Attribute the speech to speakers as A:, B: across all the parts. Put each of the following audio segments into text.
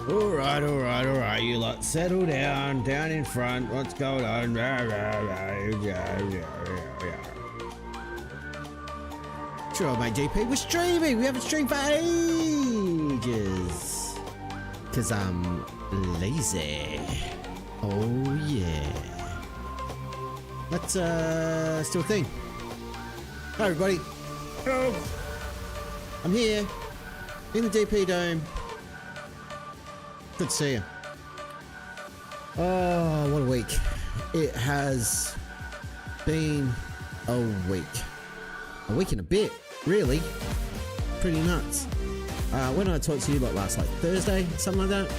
A: All right, you lot settle down in front. What's going on? Sure, mate, GP, we're streaming. We haven't streamed for ages. Because I'm lazy. Oh, yeah. Let's, still thing. Hi, everybody. Hello. I'm here in the DP Dome. Good to see you. Oh, what a week. It has been a week. A week and a bit, really. Pretty nuts. When did I talk to you about last? Like Thursday? Something like that?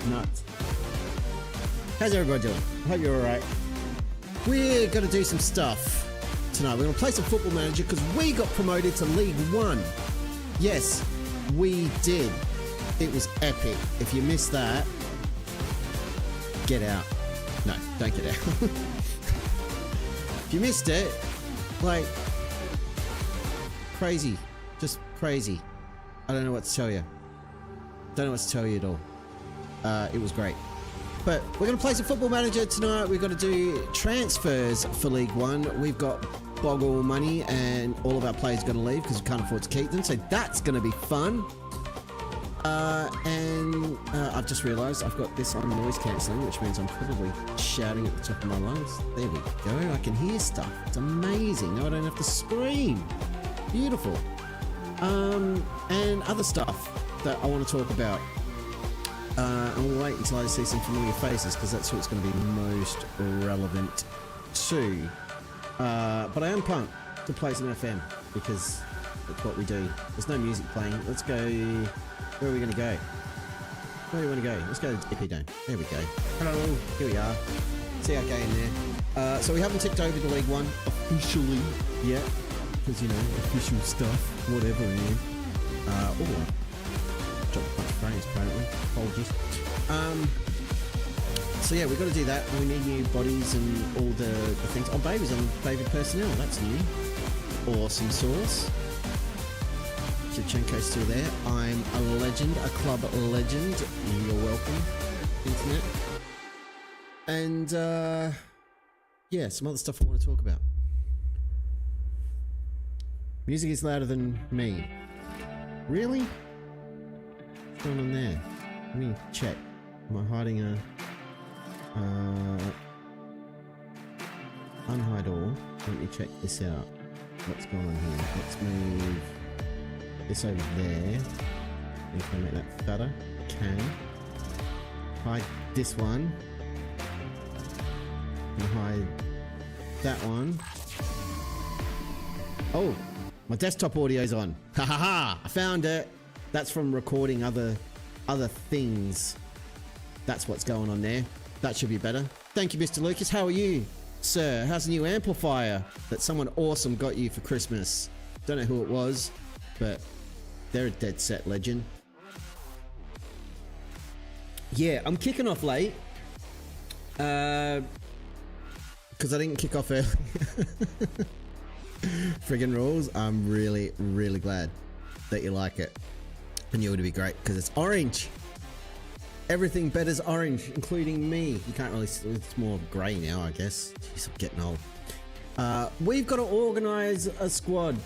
A: Nuts. How's everybody doing? I hope you're alright. We're going to do some stuff tonight. We're going to play some Football Manager because we got promoted to League One. Yes, we did. It was epic. If you missed that, get out. No, don't get out. If you missed it, like, crazy. Just crazy. I don't know what to tell you. Don't know what to tell you at all. It was great. But we're going to play some Football Manager tonight. We've got to do transfers for League One. We've got boggle money and all of our players got to leave because we can't afford to keep them. So that's going to be fun. I've just realised I've got this on noise cancelling, which means I'm probably shouting at the top of my lungs. There we go. I can hear stuff. It's amazing. Now I don't have to scream. Beautiful. And other stuff that I want to talk about. And we'll wait until I see some familiar faces because that's what's going to be most relevant to. But I am pumped to play some FM because that's what we do. There's no music playing. Let's go. Where are we going to go? Where do you want to go? Let's go to DP Dome. There we go. Hello. Here we are. See our game there. So we haven't ticked over to League One officially yet. Because, you know, official stuff. Whatever, man. Oh. Dropped a bunch of frames, apparently. Apologies. So yeah, we've got to do that. We need new bodies and all the things. Oh, babies on baby personnel. That's new. Awesome sauce. Shevchenko's still there. I'm a legend, a club legend. You're welcome, internet. And yeah, some other stuff I want to talk about. Music is louder than me. Really? What's going on there? Let me check. Am I hiding a unhide all? Let me check this out. What's going on here? Let's move this over there. And can I make that fatter? Can. Hide this one. And hide that one. Oh, my desktop audio's on. Ha ha ha! I found it. That's from recording other things. That's what's going on there. That should be better. Thank you, Mr. Lucas. How are you, sir? How's the new amplifier that someone awesome got you for Christmas? Don't know who it was, but they're a dead set legend. Yeah, I'm kicking off late. Because I didn't kick off early. Friggin' rules. I'm really, really glad that you like it. I knew it would be great because it's orange. Everything better's orange, including me. You can't really see, it's more grey now, I guess. Jeez, I'm getting old. We've got to organise a squad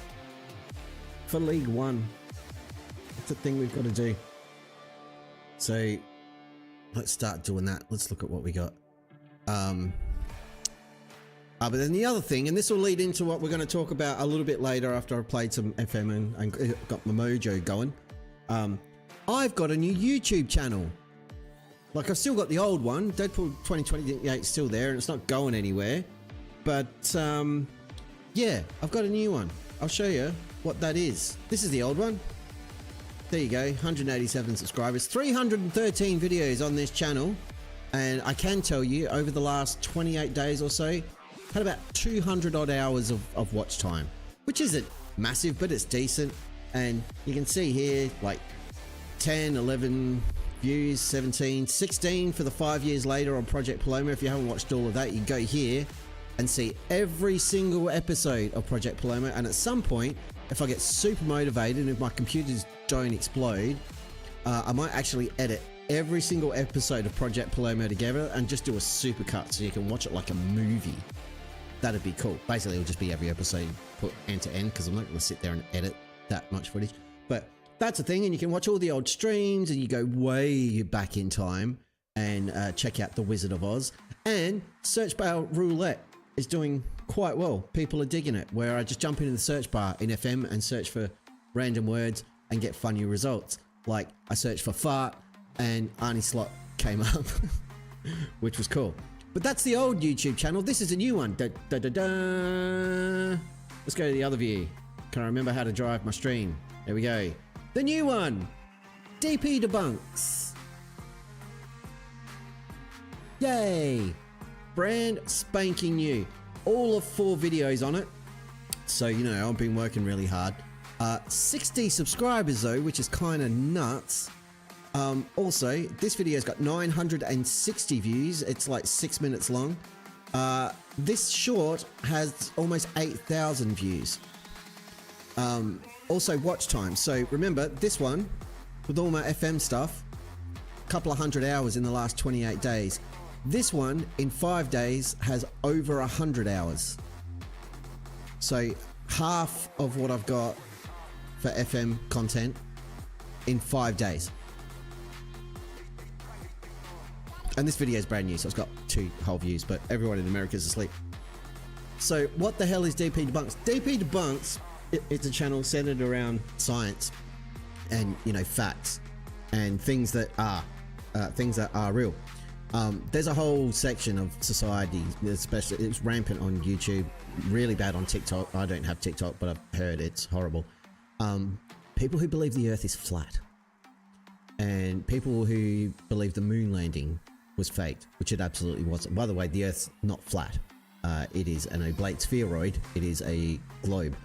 A: for League One. That's the thing we've got to do. So let's start doing that. Let's look at what we got. But then the other thing, and this will lead into what we're going to talk about a little bit later after I've played some FM and got my mojo going. I've got a new YouTube channel. Like, I've still got the old one. Deadpool 2028 is still there and it's not going anywhere. But, yeah, I've got a new one. I'll show you what that is. This is the old one. There you go, 187 subscribers, 313 videos on this channel. And I can tell you, over the last 28 days or so, had about 200 odd hours of watch time, which isn't massive, but it's decent. And you can see here, like 10, 11 views, 17, 16 for the 5 years later on Project Paloma. If you haven't watched all of that, you can go here and see every single episode of Project Paloma. And at some point, if I get super motivated and if my computers don't explode, I might actually edit every single episode of Project Paloma together and just do a supercut so you can watch it like a movie. That'd be cool. Basically, it'll just be every episode put end to end because I'm not going to sit there and edit that much footage. But that's a thing, and you can watch all the old streams and you go way back in time and check out The Wizard of Oz. And Search Bar Roulette is doing quite well. People are digging it, where I just jump into the search bar in FM and search for random words and get funny results. Like I searched for fart and Arnie Slot came up, which was cool. But that's the old YouTube channel. This is a new one. Da, da, da, da. Let's go to the other view. Can I remember how to drive my stream? There we go. The new one. DP Debunks. Yay. Brand spanking new. All of 4 videos on it. So, you know, I've been working really hard. 60 subscribers though, which is kind of nuts. Also, this video's got 960 views. It's like 6 minutes long. This short has almost 8,000 views. Also, watch time. So remember, this one, with all my FM stuff, a couple of 100 hours in the last 28 days. This one, in 5 days, has over 100 hours. So half of what I've got for FM content in 5 days. And this video is brand new, so it's got 2 whole views, but everyone in America is asleep. So what the hell is DP Debunks? DP Debunks, it's a channel centered around science and, you know, facts and things that are real. There's a whole section of society, especially it's rampant on YouTube, really bad on TikTok. I don't have TikTok, but I've heard it's horrible. People who believe the Earth is flat, and people who believe the moon landing was faked, which it absolutely wasn't. By the way, the Earth's not flat. It is an oblate spheroid. It is a globe.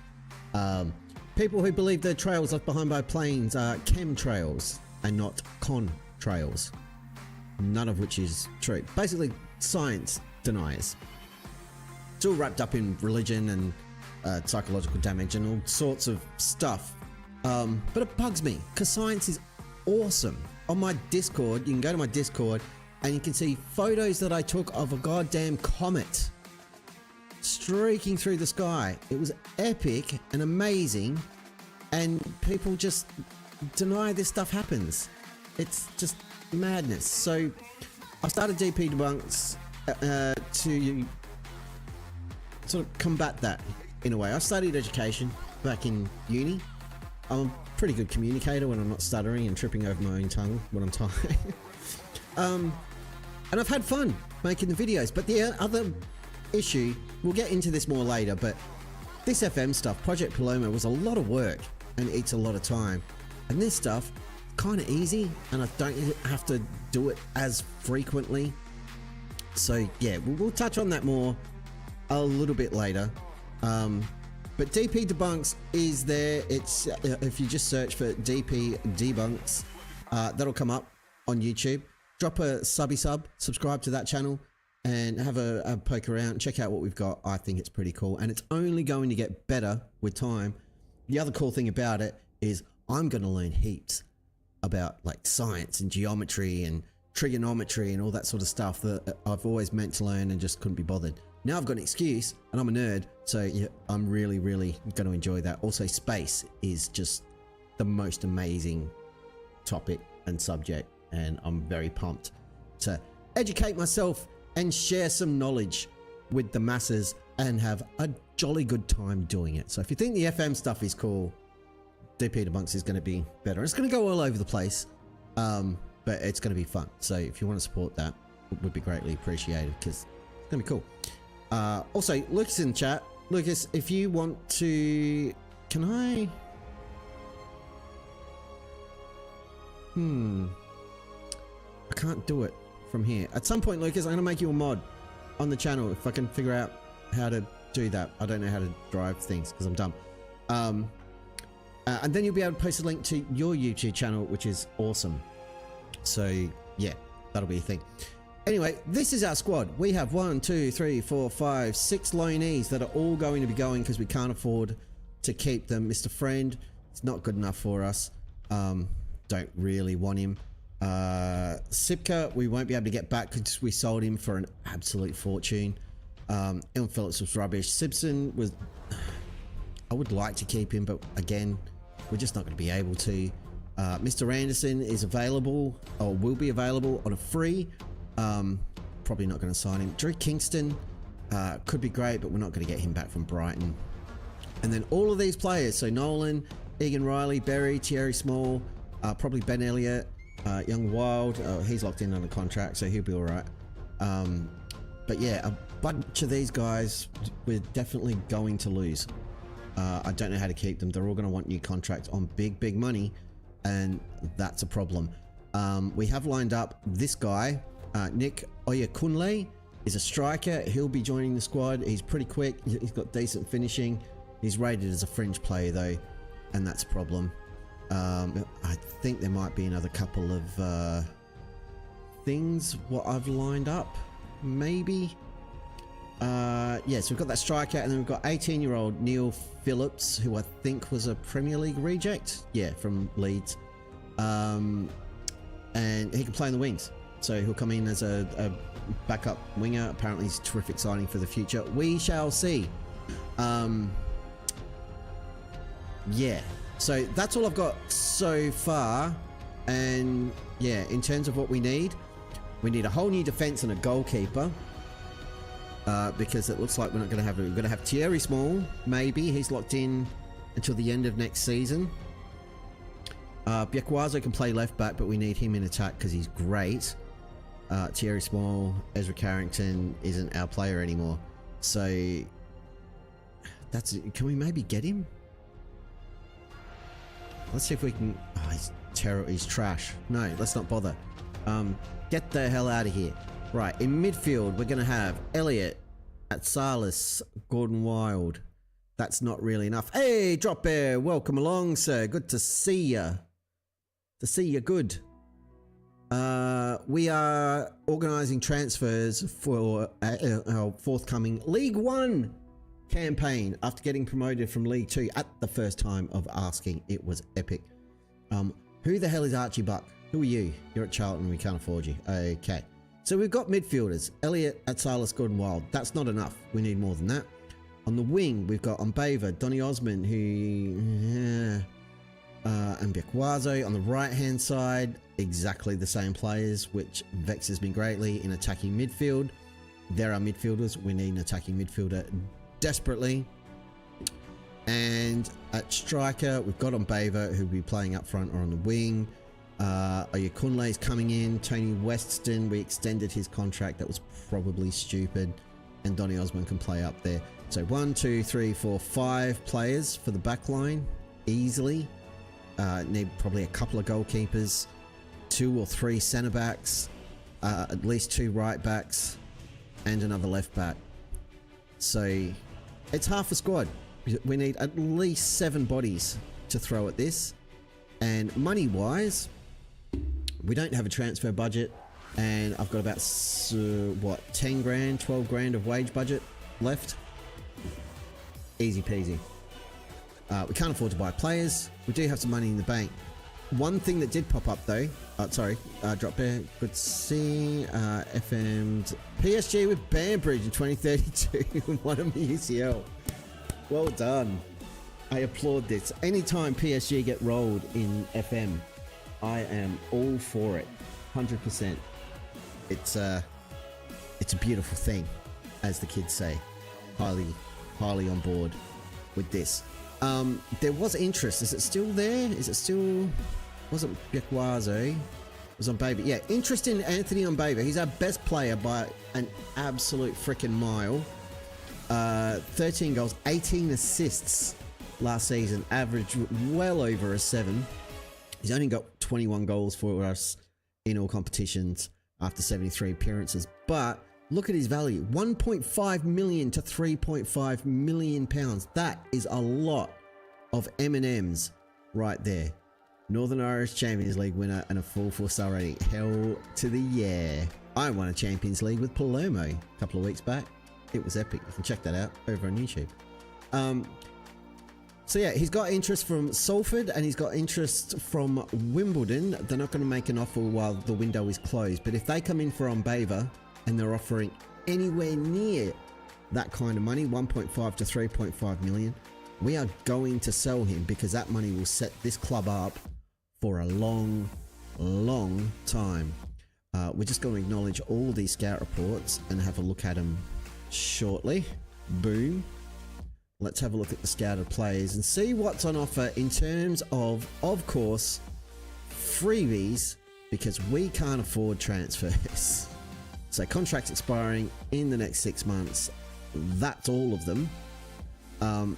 A: People who believe the trails left behind by planes are chemtrails and not contrails. None of which is true. Basically, science deniers. It's all wrapped up in religion and psychological damage and all sorts of stuff. But it bugs me because science is awesome. On my Discord, you can go to my Discord and you can see photos that I took of a goddamn comet streaking through the sky. It was epic and amazing, and people just deny this stuff happens. It's just madness. So I started DP Debunks to sort of combat that in a way. I studied education back in uni. I'm a pretty good communicator when I'm not stuttering and tripping over my own tongue when I'm talking. And I've had fun making the videos, but the other issue, we'll get into this more later, but this FM stuff, Project Paloma, was a lot of work and eats a lot of time. And this stuff, kind of easy, and I don't have to do it as frequently. So yeah, we'll touch on that more a little bit later. But DP Debunks is there. It's if you just search for DP Debunks, that'll come up on YouTube. Drop a subscribe to that channel and have a poke around, check out what we've got. I think it's pretty cool, and it's only going to get better with time. The other cool thing about it is I'm going to learn heaps about like science and geometry and trigonometry and all that sort of stuff that I've always meant to learn and just couldn't be bothered. Now I've got an excuse, and I'm a nerd, so yeah, I'm really going to enjoy that. Also, space is just the most amazing topic and subject, and I'm very pumped to educate myself and share some knowledge with the masses and have a jolly good time doing it. So if you think the FM stuff is cool, DP Debunks is going to be better. It's going to go all over the place, but it's going to be fun. So if you want to support that, it would be greatly appreciated because it's going to be cool. Also, Lucas in the chat. Lucas, if you want to... Can I... I can't do it from here. At some point, Lucas, I'm going to make you a mod on the channel if I can figure out how to do that. I don't know how to drive things because I'm dumb. And then you'll be able to post a link to your YouTube channel, which is awesome. So, yeah, that'll be a thing. Anyway, this is our squad. We have 1, 2, 3, 4, 5, 6 loanees that are all going to be going because we can't afford to keep them. Mr. Friend, it's not good enough for us. Don't really want him. Sipka, we won't be able to get back because we sold him for an absolute fortune. Evan Phillips was rubbish. Simpson was... I would like to keep him, but again, we're just not going to be able to. Mr. Anderson is available, or will be available on a free. Probably not going to sign him. Drew Kingston could be great, but we're not going to get him back from Brighton. And then all of these players, so Nolan, Egan Riley, Berry, Thierry Small, probably Ben Elliott, Young Wild. He's locked in on a contract, so he'll be all right. But yeah, a bunch of these guys we're definitely going to lose. I don't know how to keep them. They're all going to want new contracts on big money, and that's a problem. We have lined up this guy, Nick Oyakunle, is a striker. He'll be joining the squad. He's pretty quick. He's got decent finishing. He's rated as a fringe player though, and that's a problem. I think there might be another couple of things what I've lined up, maybe. Yeah, so we've got that striker, and then we've got 18-year-old Neil Phillips, who I think was a Premier League reject. Yeah, from Leeds. And he can play in the wings. So he'll come in as a backup winger. Apparently he's a terrific signing for the future. We shall see. Yeah, so that's all I've got so far. And yeah, in terms of what we need a whole new defense and a goalkeeper. Because it looks like we're not going to have it. We're going to have Thierry Small, maybe. He's locked in until the end of next season. Biekwazo can play left back, but we need him in attack because he's great. Thierry Small, Ezra Carrington isn't our player anymore. So that's it. Can we maybe get him? Let's see if we can. Oh, he's terrible. He's trash. No, let's not bother. Get the hell out of here. Right, in midfield, we're going to have Elliot, Atsalis, Gordon Wild. That's not really enough. Hey, Drop Bear, welcome along, sir. Good to see ya. To see you good. We are organising transfers for our forthcoming League One campaign after getting promoted from League Two at the first time of asking. It was epic. Who the hell is Archie Buck? Who are you? You're at Charlton, we can't afford you. Okay. So we've got midfielders, Elliot, Atsalis, Gordon Wild. That's not enough. We need more than that. On the wing, we've got Mbeva, Donny Osmond, and Biekwazo. On the right-hand side, exactly the same players, which vexes me greatly. In attacking midfield, there are midfielders. We need an attacking midfielder desperately. And at striker, we've got Mbeva, who'll be playing up front or on the wing. Oyakunle is coming in. Tony Weston, we extended his contract. That was probably stupid. And Donny Osmond can play up there. So 1, 2, 3, 4, 5 players for the back line easily. Need probably a couple of goalkeepers, 2 or 3 centre backs, at least 2 right backs, and another left back. So it's half a squad. We need at least 7 bodies to throw at this. And money wise, we don't have a transfer budget, and I've got about what, 10 grand, 12 grand of wage budget left. Easy peasy. We can't afford to buy players. We do have some money in the bank. One thing that did pop up though, Drop Bear, good to see. FM'd PSG with Banbridge in 2032 and won a UCL. Well done. I applaud this. Anytime PSG get rolled in FM, I am all for it. 100%. It's a beautiful thing, as the kids say. Highly on board with this. There was interest. Is it still there? Is it still... Wasn't Biekwazo? Was on Baby. Yeah, interest in Anthony on Baby. He's our best player by an absolute freaking mile. 13 goals, 18 assists last season, average well over a 7. He's only got 21 goals for us in all competitions after 73 appearances. But look at his value, 1.5 million to 3.5 million pounds. That is a lot of M&Ms right there. Northern Irish Champions League winner and a full 4-star rating. Hell to the yeah. I won a Champions League with Palermo a couple of weeks back. It was epic. You can check that out over on YouTube. So yeah, he's got interest from Salford and he's got interest from Wimbledon. They're not going to make an offer while the window is closed. But if they come in for Onbava and they're offering anywhere near that kind of money, 1.5 to 3.5 million, we are going to sell him because that money will set this club up for a long, long time. We're just going to acknowledge all these scout reports and have a look at them shortly. Boom. Let's have a look at the scouted players and see what's on offer in terms of course, freebies, because we can't afford transfers. So contracts expiring in the next 6 months. That's all of them.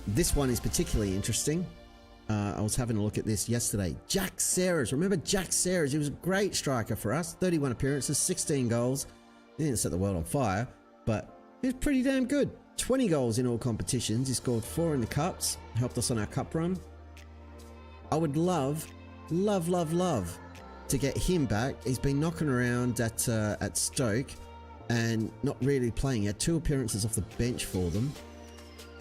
A: This one is particularly interesting. I was having a look at this yesterday. Jack Serres. Remember Jack Serres? He was a great striker for us. 31 appearances, 16 goals. He didn't set the world on fire, but he was pretty damn good. 20 goals in all competitions. He scored 4 in the cups. Helped us on our cup run. I would love to get him back. He's been knocking around at Stoke and not really playing. He had 2 appearances off the bench for them.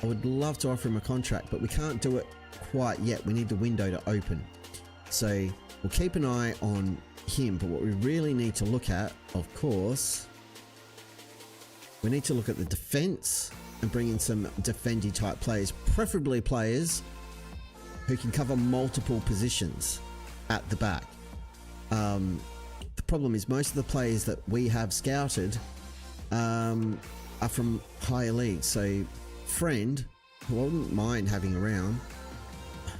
A: I would love to offer him a contract, but we can't do it quite yet. We need the window to open. So we'll keep an eye on him, but what we really need to look at, of course, we need to look at the defense and bring in some defendy type players, preferably players who can cover multiple positions at the back. The problem is most of the players that we have scouted are from higher leagues. So Friend, who I wouldn't mind having around,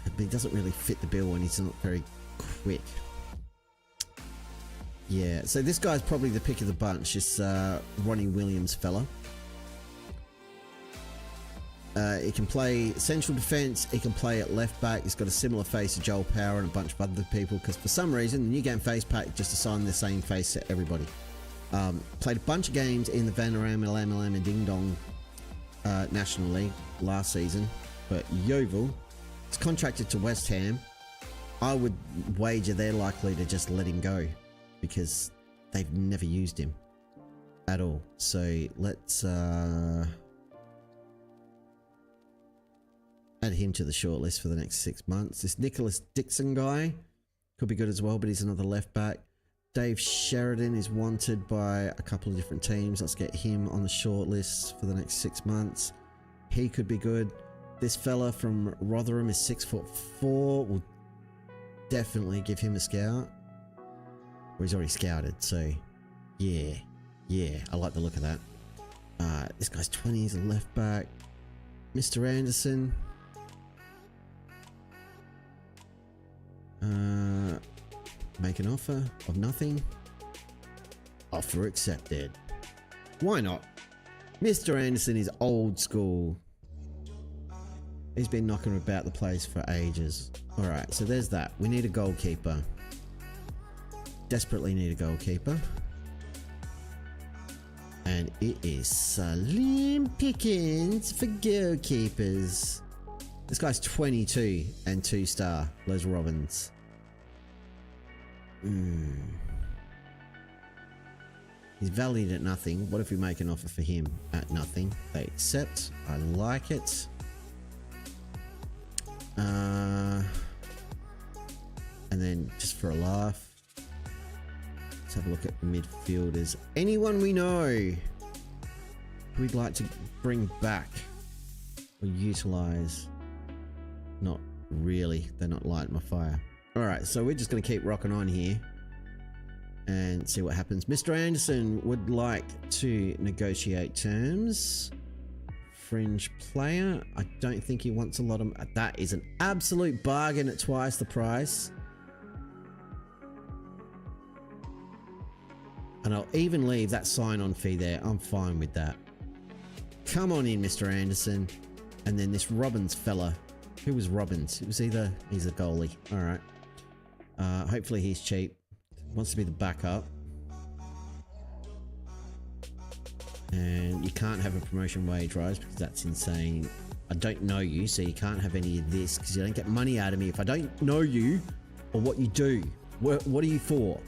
A: but he doesn't really fit the bill and he's not very quick. Yeah, so this guy's probably the pick of the bunch, this Ronnie Williams fella. He can play central defence, he can play at left back. He's got a similar face to Joel Power and a bunch of other people, because for some reason the new game face pack just assigned the same face to everybody. Played a bunch of games in the Vanarama Ding Dong National League last season, but Yeovil is contracted to West Ham. I would wager they're likely to just let him go because they've never used him at all. So let's add him to the shortlist for the next 6 months. This Nicholas Dixon guy could be good as well, but he's another left back. Dave Sheridan is wanted by a couple of different teams. Let's get him on the shortlist for the next 6 months. He could be good. This fella from Rotherham is 6'4". We'll definitely give him a scout. Or he's already scouted, so yeah, I like the look of that. This guy's 20, he's a left back. Mr. Anderson. Make an offer of nothing. Offer accepted. Why not? Mr. Anderson is old school. He's been knocking about the place for ages. Alright, so there's that. We need a goalkeeper. Desperately need a goalkeeper. And it is slim pickings for goalkeepers. This guy's 22 and 2-star. Les Robbins. He's valued at nothing. What if we make an offer for him at nothing? They accept. I like it. And then just for a laugh, let's have a look at the midfielders. Anyone we know who we'd like to bring back or utilize? Not really. They're not lighting my fire. Alright, so we're just going to keep rocking on here and see what happens. Mr. Anderson would like to negotiate terms. Fringe player. I don't think he wants a lot of... That is an absolute bargain at twice the price. And I'll even leave that sign-on fee there. I'm fine with that. Come on in, Mr. Anderson. And then this Robbins fella. Who was Robbins? It was either... He's a goalie. Alright. Hopefully he's cheap. Wants to be the backup. And you can't have a promotion wage rise because that's insane. I don't know you, so you can't have any of this because you don't get money out of me if I don't know you or what you do. What are you for?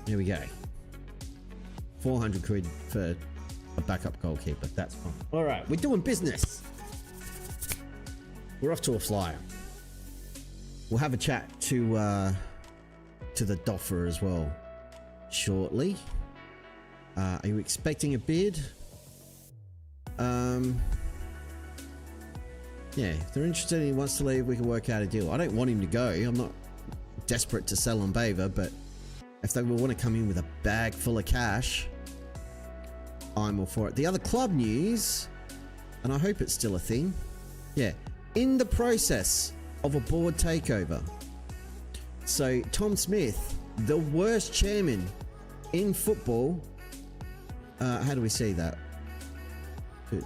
A: Here we go. 400 quid for a backup goalkeeper. That's fine. All right, we're doing business. we're off to a flyer. We'll have a chat to the Doffer as well shortly. Are you expecting a bid? Yeah, if they're interested and he wants to leave, we can work out a deal. I don't want him to go. I'm not desperate to sell on Bava, but if they will want to come in with a bag full of cash, I'm all for it. The other club news, and I hope it's still a thing. Yeah, in the process of a board takeover. So Tom Smith, the worst chairman in football. How do we see that? Is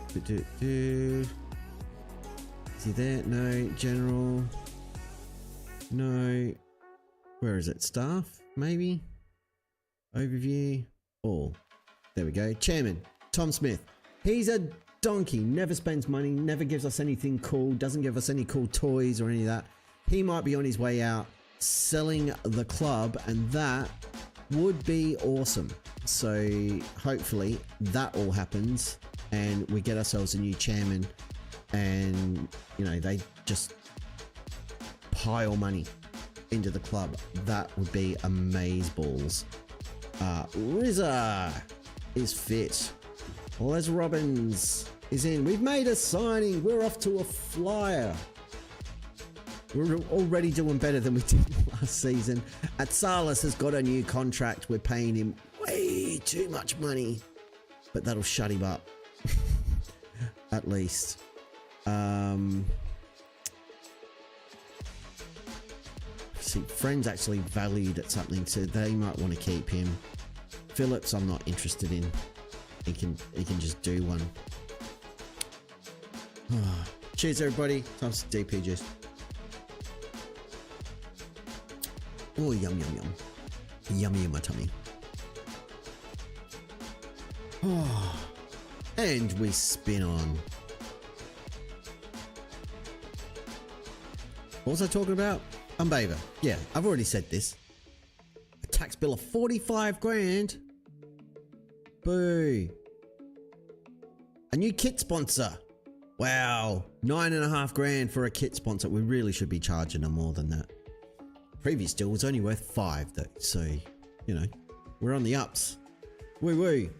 A: he there? No. General. No. Where is it? Staff? Maybe? Overview? All. There we go. Chairman. Tom Smith. He's a donkey. Never spends money. Never gives us anything cool. Doesn't give us any cool toys or any of that. He might be on his way out selling the club, and that would be awesome. So hopefully that all happens and we get ourselves a new chairman, and you know, they just pile money into the club. That would be amazeballs. Rizza is fit. Les Robbins is in. We've made a signing. We're off to a flyer. We're already doing better than we did last season. Atsalis has got a new contract. We're paying him way too much money, but that'll shut him up. At least. See, Friend's actually valued at something, so they might want to keep him. Phillips, I'm not interested in. He can just do one. Cheers, everybody. Time for DPGs. Oh, yum, yum, yum. Yummy in my tummy. Oh, and we spin on. What was I talking about? Unbaver. Yeah, I've already said this. A tax bill of 45 grand. Boo. A new kit sponsor. Wow. 9.5 grand for a kit sponsor. We really should be charging them more than that. Previous deal was only worth 5 though, so you know, we're on the ups. Woo woo.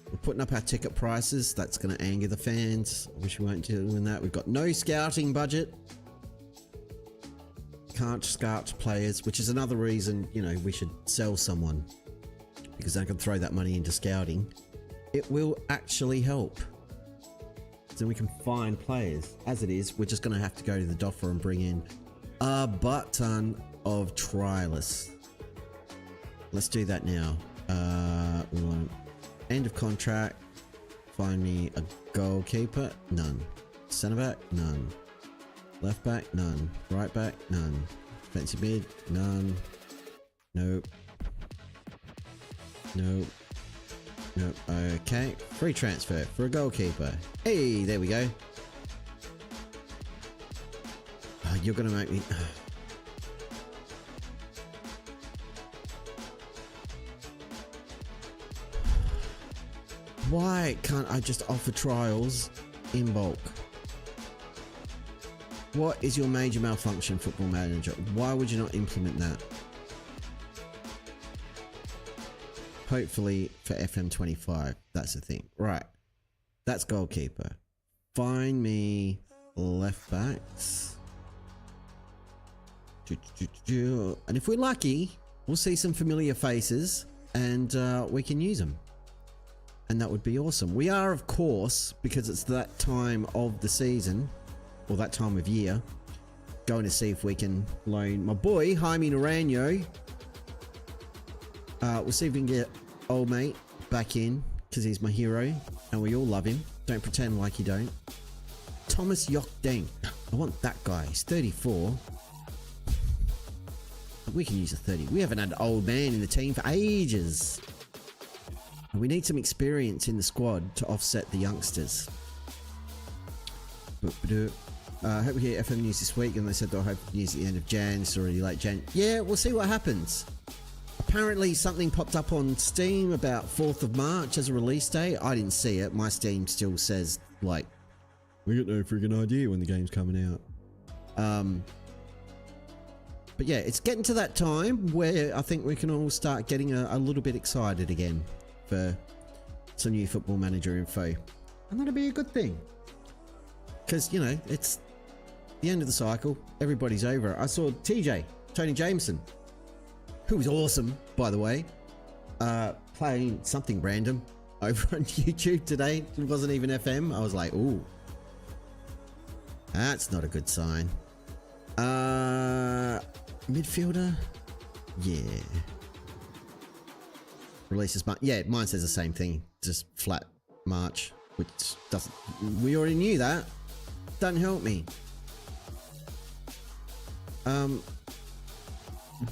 A: We're putting up our ticket prices. That's going to anger the fans. I wish we weren't doing that. We've got no scouting budget. Can't scout players, which is another reason, you know, we should sell someone, because I can throw that money into scouting. It will actually help. So we can find players. As it is, we're just going to have to go to the Doffer and bring in a butt ton of trialists. Let's do that now. We want end of contract. Find me a goalkeeper. None. Centre back. None. Left back. None. Right back. None. Defensive mid. None. Nope. Nope. Nope. Okay. Free transfer for a goalkeeper. Hey, there we go. Oh, you're gonna make me. Why can't I just offer trials in bulk? What is your major malfunction, Football Manager? Why would you not implement that? Hopefully for FM25, that's the thing. Right, that's goalkeeper. Find me left backs. And if we're lucky, we'll see some familiar faces and we can use them. And that would be awesome. We are, of course, because it's that time of the season, or that time of year, going to see if we can loan my boy, Jaime Naranjo. We'll see if we can get old mate back in, because he's my hero, and we all love him. Don't pretend like you don't. Thomas Yokdeng. I want that guy. He's 34. We can use a 30. We haven't had an old man in the team for ages. We need some experience in the squad to offset the youngsters. Hope we hear FM news this week, and they said they'll hope news at the end of Jan. It's already late Jan. Yeah, we'll see what happens. Apparently something popped up on Steam about 4th of March as a release date. I didn't see it. My Steam still says like We got no freaking idea when the game's coming out. But yeah, it's getting to that time where I think we can all start getting a little bit excited again for some new Football Manager info. And that'll be a good thing. Because, you know, it's the end of the cycle. Everybody's over it. I saw Tony Jameson, who was awesome, by the way, playing something random over on YouTube today. It wasn't even FM. I was like, ooh, that's not a good sign. Midfielder? Yeah. Releases, yeah, mine says the same thing. Just flat March, which doesn't, we already knew that. Doesn't help me.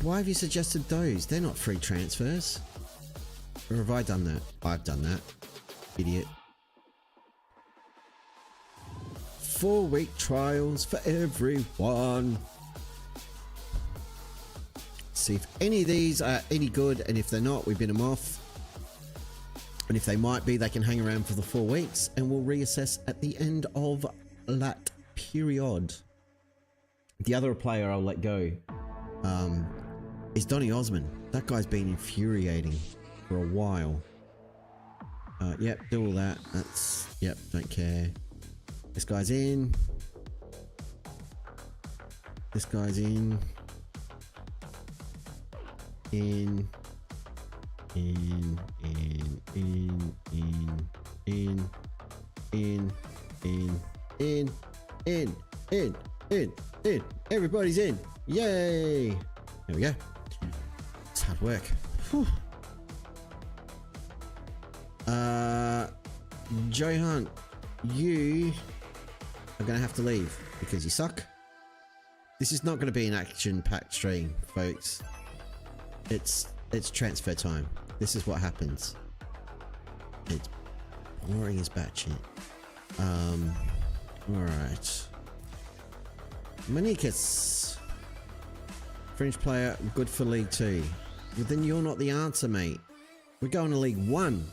A: Why have you suggested those? They're not free transfers. Or have I done that? I've done that. Idiot. 4-week trials for everyone. See if any of these are any good, and if they're not, we bin them off. And if they might be, they can hang around for the 4 weeks, and we'll reassess at the end of that period. The other player I'll let go is Donny Osmond. That guy's been infuriating for a while. Yep, do all that. That's, yep, don't care. This guy's in. This guy's in. In. Everybody's in. Yay. There we go. It's hard work. Whew. Joe Hunt, you are going to have to leave because you suck. This is not going to be an action-packed stream, folks. It's transfer time. This is what happens. It's boring as batshit. Alright. Manikas. Fringe player, good for League 2. Well, then you're not the answer, mate. We're going to League 1.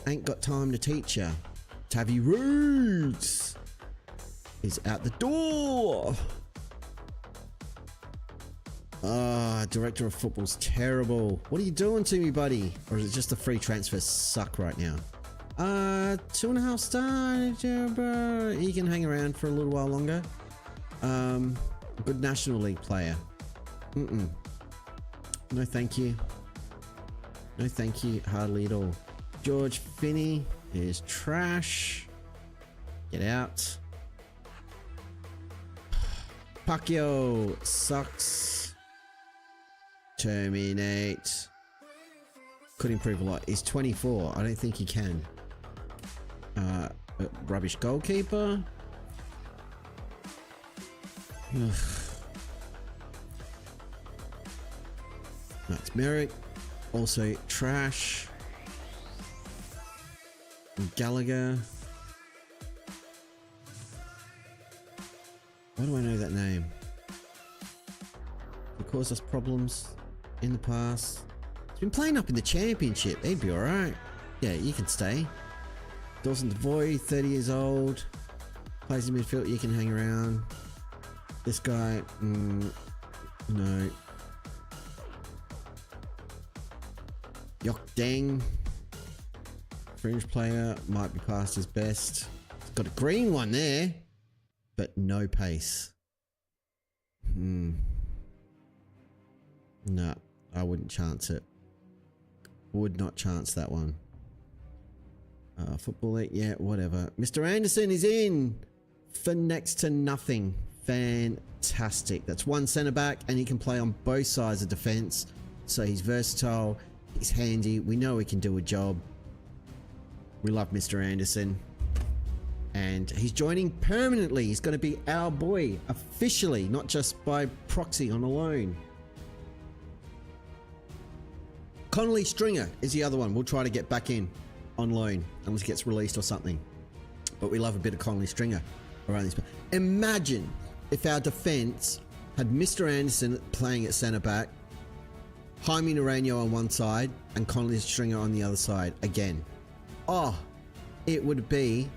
A: Ain't got time to teach ya. Tavi Roots is out the door. Director of Football's terrible. What are you doing to me, buddy? Or is it just the free transfers suck right now? 2.5 stars. He can hang around for a little while longer. Good National League player. No thank you. No thank you, hardly at all. George Finney is trash. Get out. Pacquiao sucks. Terminate. Could improve a lot. He's 24. I don't think he can. Rubbish goalkeeper. Max Merrick. Also trash. Gallagher. Why do I know that name? It caused us problems in the past. He's been playing up in the championship. He'd be alright. Yeah, you can stay. Dawson Devoy, 30 years old. Plays in midfield. You can hang around. This guy, no. Yok Deng. Fringe player, might be past his best. He's got a green one there, but no pace. No, I wouldn't chance it. Would not chance that one. Football League, yeah, whatever. Mr. Anderson is in for next to nothing. Fantastic. That's one centre back, and he can play on both sides of defence. So he's versatile. He's handy. We know he can do a job. We love Mr. Anderson. And he's joining permanently. He's going to be our boy officially, not just by proxy on a loan. Connolly Stringer is the other one. We'll try to get back in on loan unless he gets released or something. But we love a bit of Connolly Stringer around this. Imagine if our defence had Mr. Anderson playing at centre back, Jaime Naranjo on one side, and Connolly Stringer on the other side again. Oh, it would be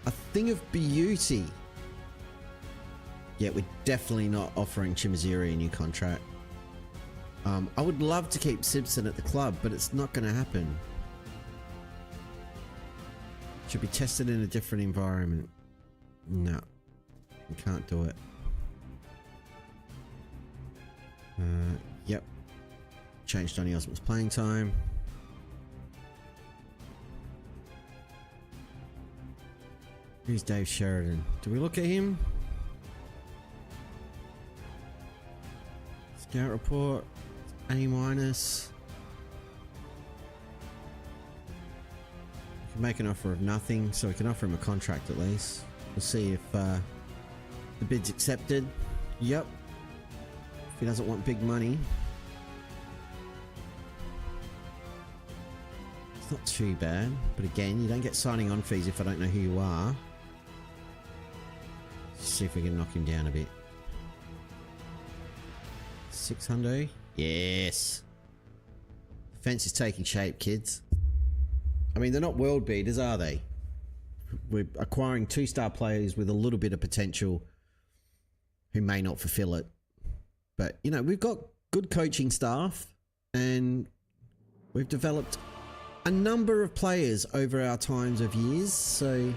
A: a thing of beauty. Yeah, we're definitely not offering Chimaziri a new contract. I would love to keep Simpson at the club, but it's not going to happen. Should be tested in a different environment. No, we can't do it. Yep. Changed Donny Osmond's playing time. Who's Dave Sheridan? Do we look at him? Scout report. A-. We can make an offer of nothing, so we can offer him a contract at least. We'll see if the bid's accepted. Yep. If he doesn't want big money. It's not too bad, but again, you don't get signing on fees if I don't know who you are. Let's see if we can knock him down a bit. 600. Yes. Fence is taking shape, kids. I mean, they're not world beaters, are they? We're acquiring 2-star players with a little bit of potential who may not fulfill it. But, you know, we've got good coaching staff and we've developed a number of players over our times of years. So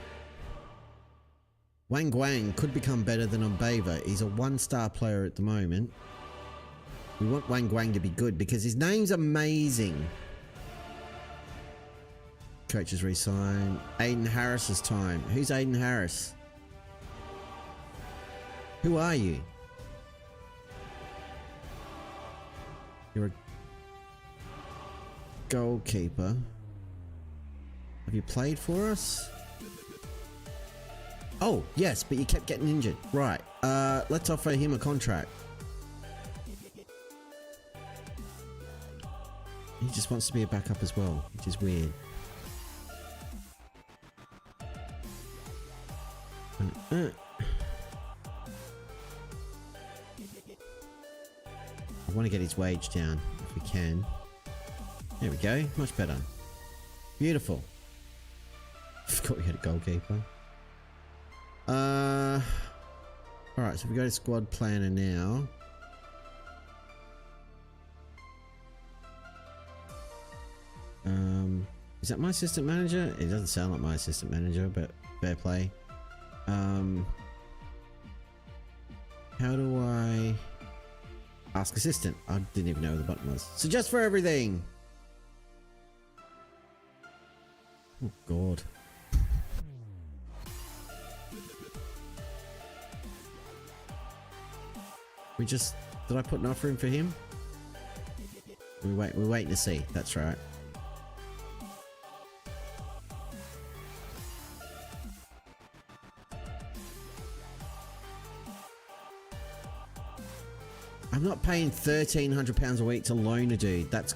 A: Wang Guang could become better than Umbeva. He's a 1-star player at the moment. We want Wang Guang to be good because his name's amazing. Coach has re-signed. Aiden Harris's time. Who's Aiden Harris? Who are you? You're a goalkeeper. Have you played for us? Oh, yes, but you kept getting injured. Right. Let's offer him a contract. He just wants to be a backup as well, which is weird. I want to get his wage down if we can. There we go. Much better. Beautiful. Forgot we had a goalkeeper. Alright, so if we go to squad planner now. Is that my assistant manager? It doesn't sound like my assistant manager, but fair play. How do I ask assistant? I didn't even know where the button was. Suggest for everything. Oh god. Did I put an offer in for him? We're waiting to see. That's right. I'm not paying £1,300 a week to loan a dude. That's...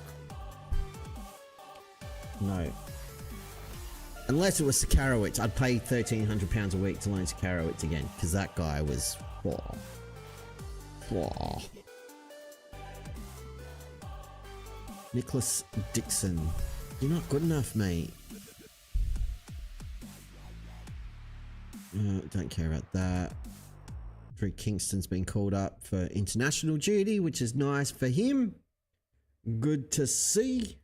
A: No. Unless it was Sakarowicz, I'd pay £1,300 a week to loan Sakarowicz again. Because that guy was... Whoa. Whoa. Nicholas Dixon. You're not good enough, mate. Don't care about that. Drew Kingston's been called up for international duty, which is nice for him. Good to see.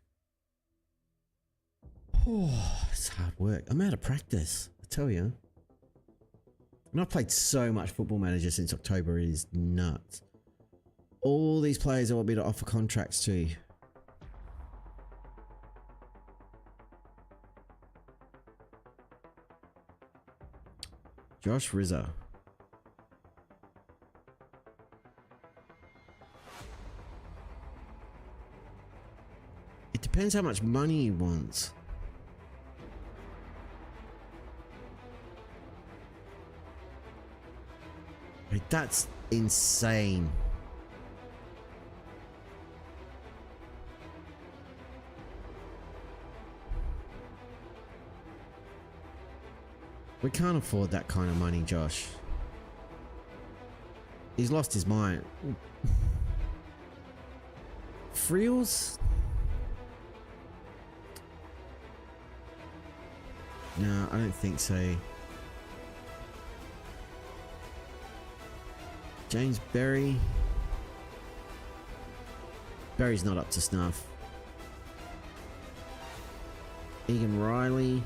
A: Oh, it's hard work. I'm out of practice, I tell you. And I've played so much Football Manager since October, it is nuts. All these players I want me to offer contracts to. Josh Rizzo. It depends how much money he wants. Like, that's insane. We can't afford that kind of money, Josh. He's lost his mind. Friels? No, I don't think so. James Berry. Berry's not up to snuff. Egan Riley.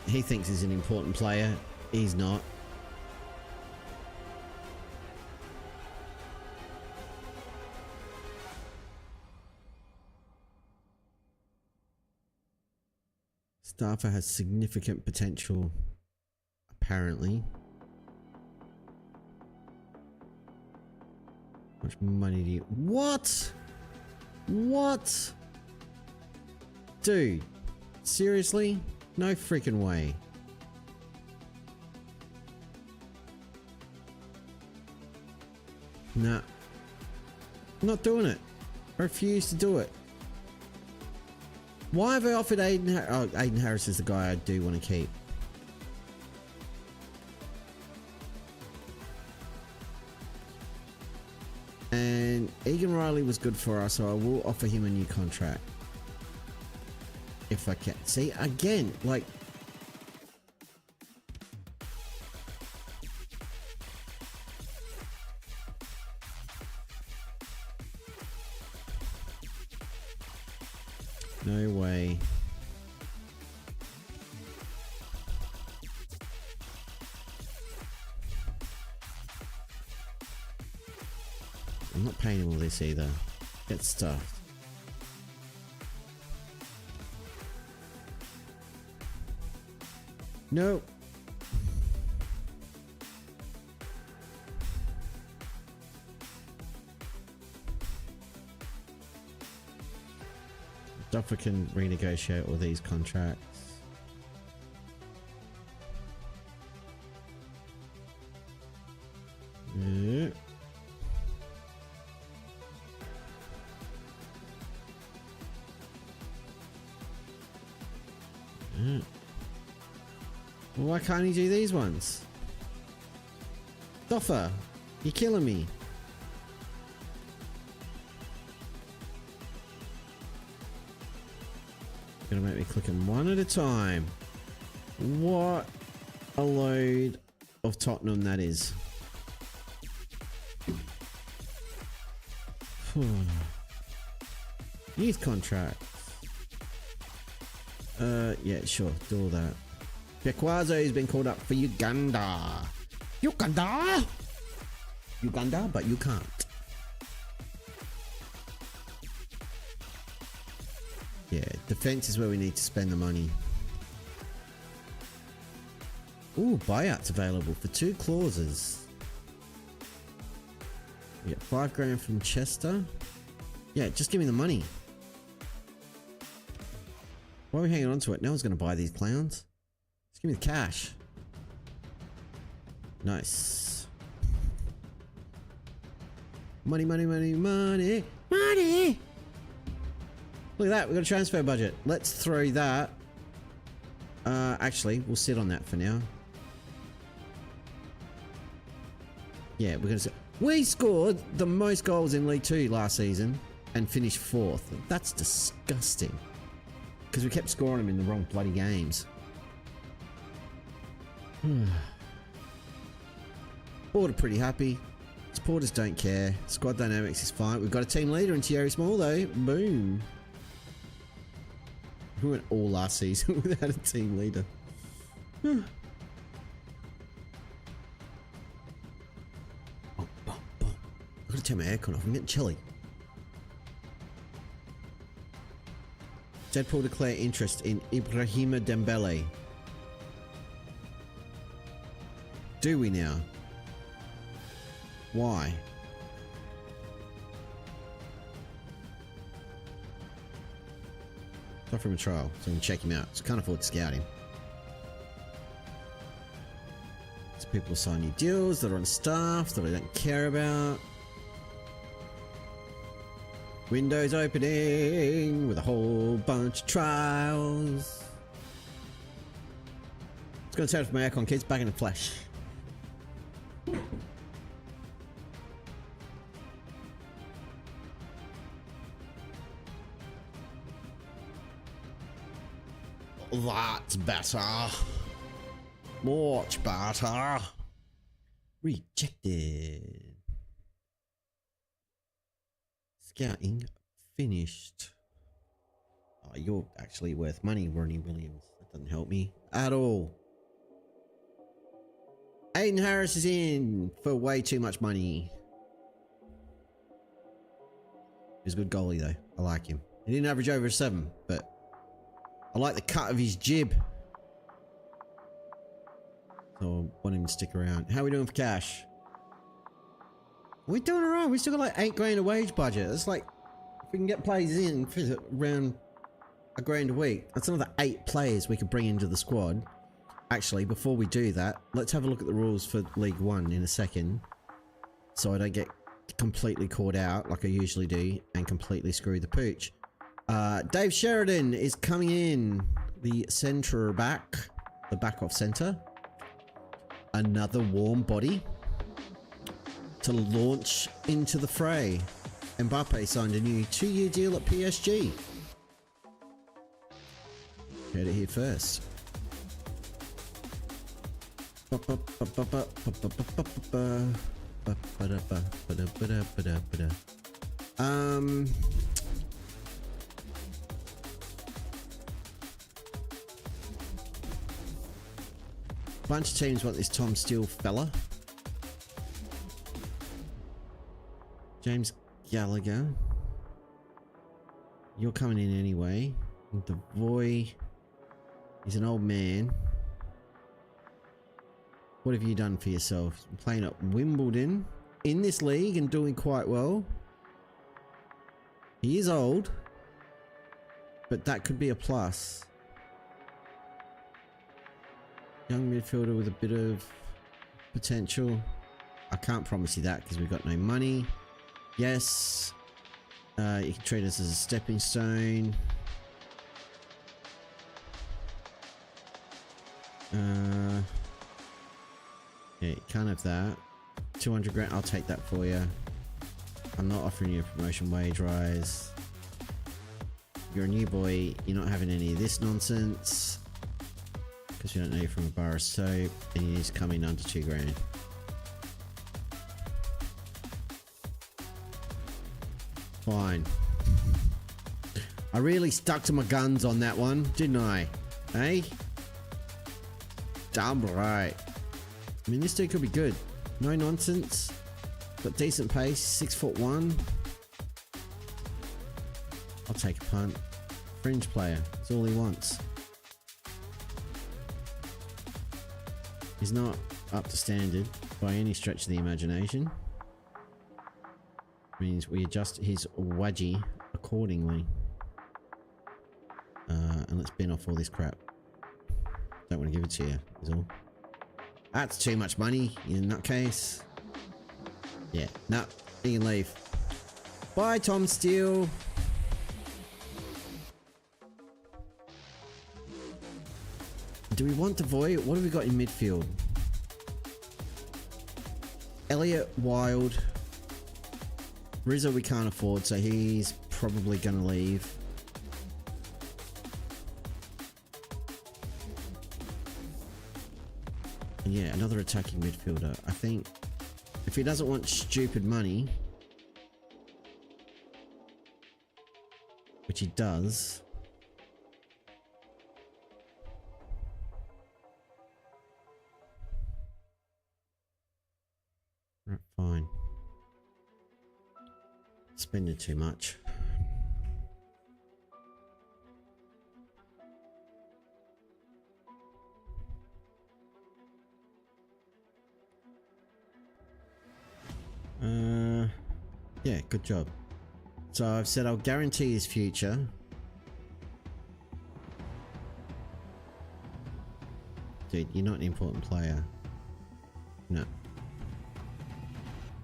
A: He thinks he's an important player. He's not. Staffer has significant potential, apparently. How much money do you... What? What? Dude, seriously? No freaking way. Nah. I'm not doing it. I refuse to do it. Why have I offered Aiden Harris? Oh, Aiden Harris is the guy I do want to keep. And Egan Riley was good for us, so I will offer him a new contract. If I can. See, again, like... No way. I'm not paying him all this either. Get stuffed. No. Duffer can renegotiate all these contracts. Yeah. Yeah. Well, why can't he do these ones? Duffer, you're killing me. Gonna make me click them one at a time. What a load of Tottenham that is. Youth contracts. Yeah, sure, do all that. Bekwazo has been called up for Uganda. Uganda? Uganda, but you can't. Yeah, defense is where we need to spend the money. Ooh, buyouts available for 2 clauses. We get 5 grand from Chester. Yeah, just give me the money. Why are we hanging on to it? No one's going to buy these clowns. Just give me the cash. Nice. Money, money, money, money, money. Look at that, we've got a transfer budget. Let's throw that. Actually, we'll sit on that for now. Yeah, we're gonna. We scored the most goals in League 2 last season and finished 4th. That's disgusting. Because we kept scoring them in the wrong bloody games. Board are pretty happy. Supporters don't care. Squad dynamics is fine. We've got a team leader in Thierry Small though. Boom. We went all last season without a team leader. I've got to turn my aircon off. I'm getting chilly. Deadpool declare interest in Ibrahima Dembele. Do we now? Why? Offer him a trial so we can check him out. So can't afford to scout him. So people sign new deals that are on staff that I don't care about. Windows opening with a whole bunch of trials. It's gonna turn off my aircon, kids. Back in the flesh. That's better. Much better. Rejected. Scouting finished. Oh, you're actually worth money, Ronnie Williams. That doesn't help me at all. Aiden Harris is in for way too much money. He's a good goalie though. I like him. He didn't average over a 7, but I like the cut of his jib. So I want him to stick around. How are we doing for cash? We're doing alright. We still got like 8 grand a wage budget. It's like, if we can get players in for around a grand a week, that's another 8 players we could bring into the squad. Actually, before we do that, let's have a look at the rules for League 1 in a second. So I don't get completely caught out like I usually do and completely screw the pooch. Dave Sheridan is coming in. The centre back. The back off centre. Another warm body to launch into the fray. Mbappe signed a new 2-year deal at PSG. Heard it here first. Bunch of teams want this Tom Steele fella. James Gallagher. You're coming in anyway. Devoy. He's an old man. What have you done for yourself? Playing at Wimbledon in this league and doing quite well. He is old, but that could be a plus. Young midfielder with a bit of potential. I can't promise you that because we've got no money. Yes. You can treat us as a stepping stone. Yeah, you can't have that. 200 grand, I'll take that for you. I'm not offering you a promotion wage rise. You're a new boy, you're not having any of this nonsense. Because we don't know you from a bar of soap, and you need to come in under 2 grand. Fine. I really stuck to my guns on that one, didn't I? Hey? Damn right. I mean, this dude could be good. No nonsense. Got decent pace. 6'1". I'll take a punt. Fringe player. That's all he wants. He's not up to standard by any stretch of the imagination. Means we adjust his wedgie accordingly. And let's bin off all this crap. Don't want to give it to you, is all. That's too much money, you nutcase. Yeah, no, you can leave. Bye, Tom Steele. Do we want Devoy? What have we got in midfield? Elliot Wild. Rizzo we can't afford, so he's probably going to leave. And yeah, another attacking midfielder. I think if he doesn't want stupid money, which he does, right, fine. Spending too much. Yeah, good job. So I've said I'll guarantee his future. Dude, you're not an important player. No.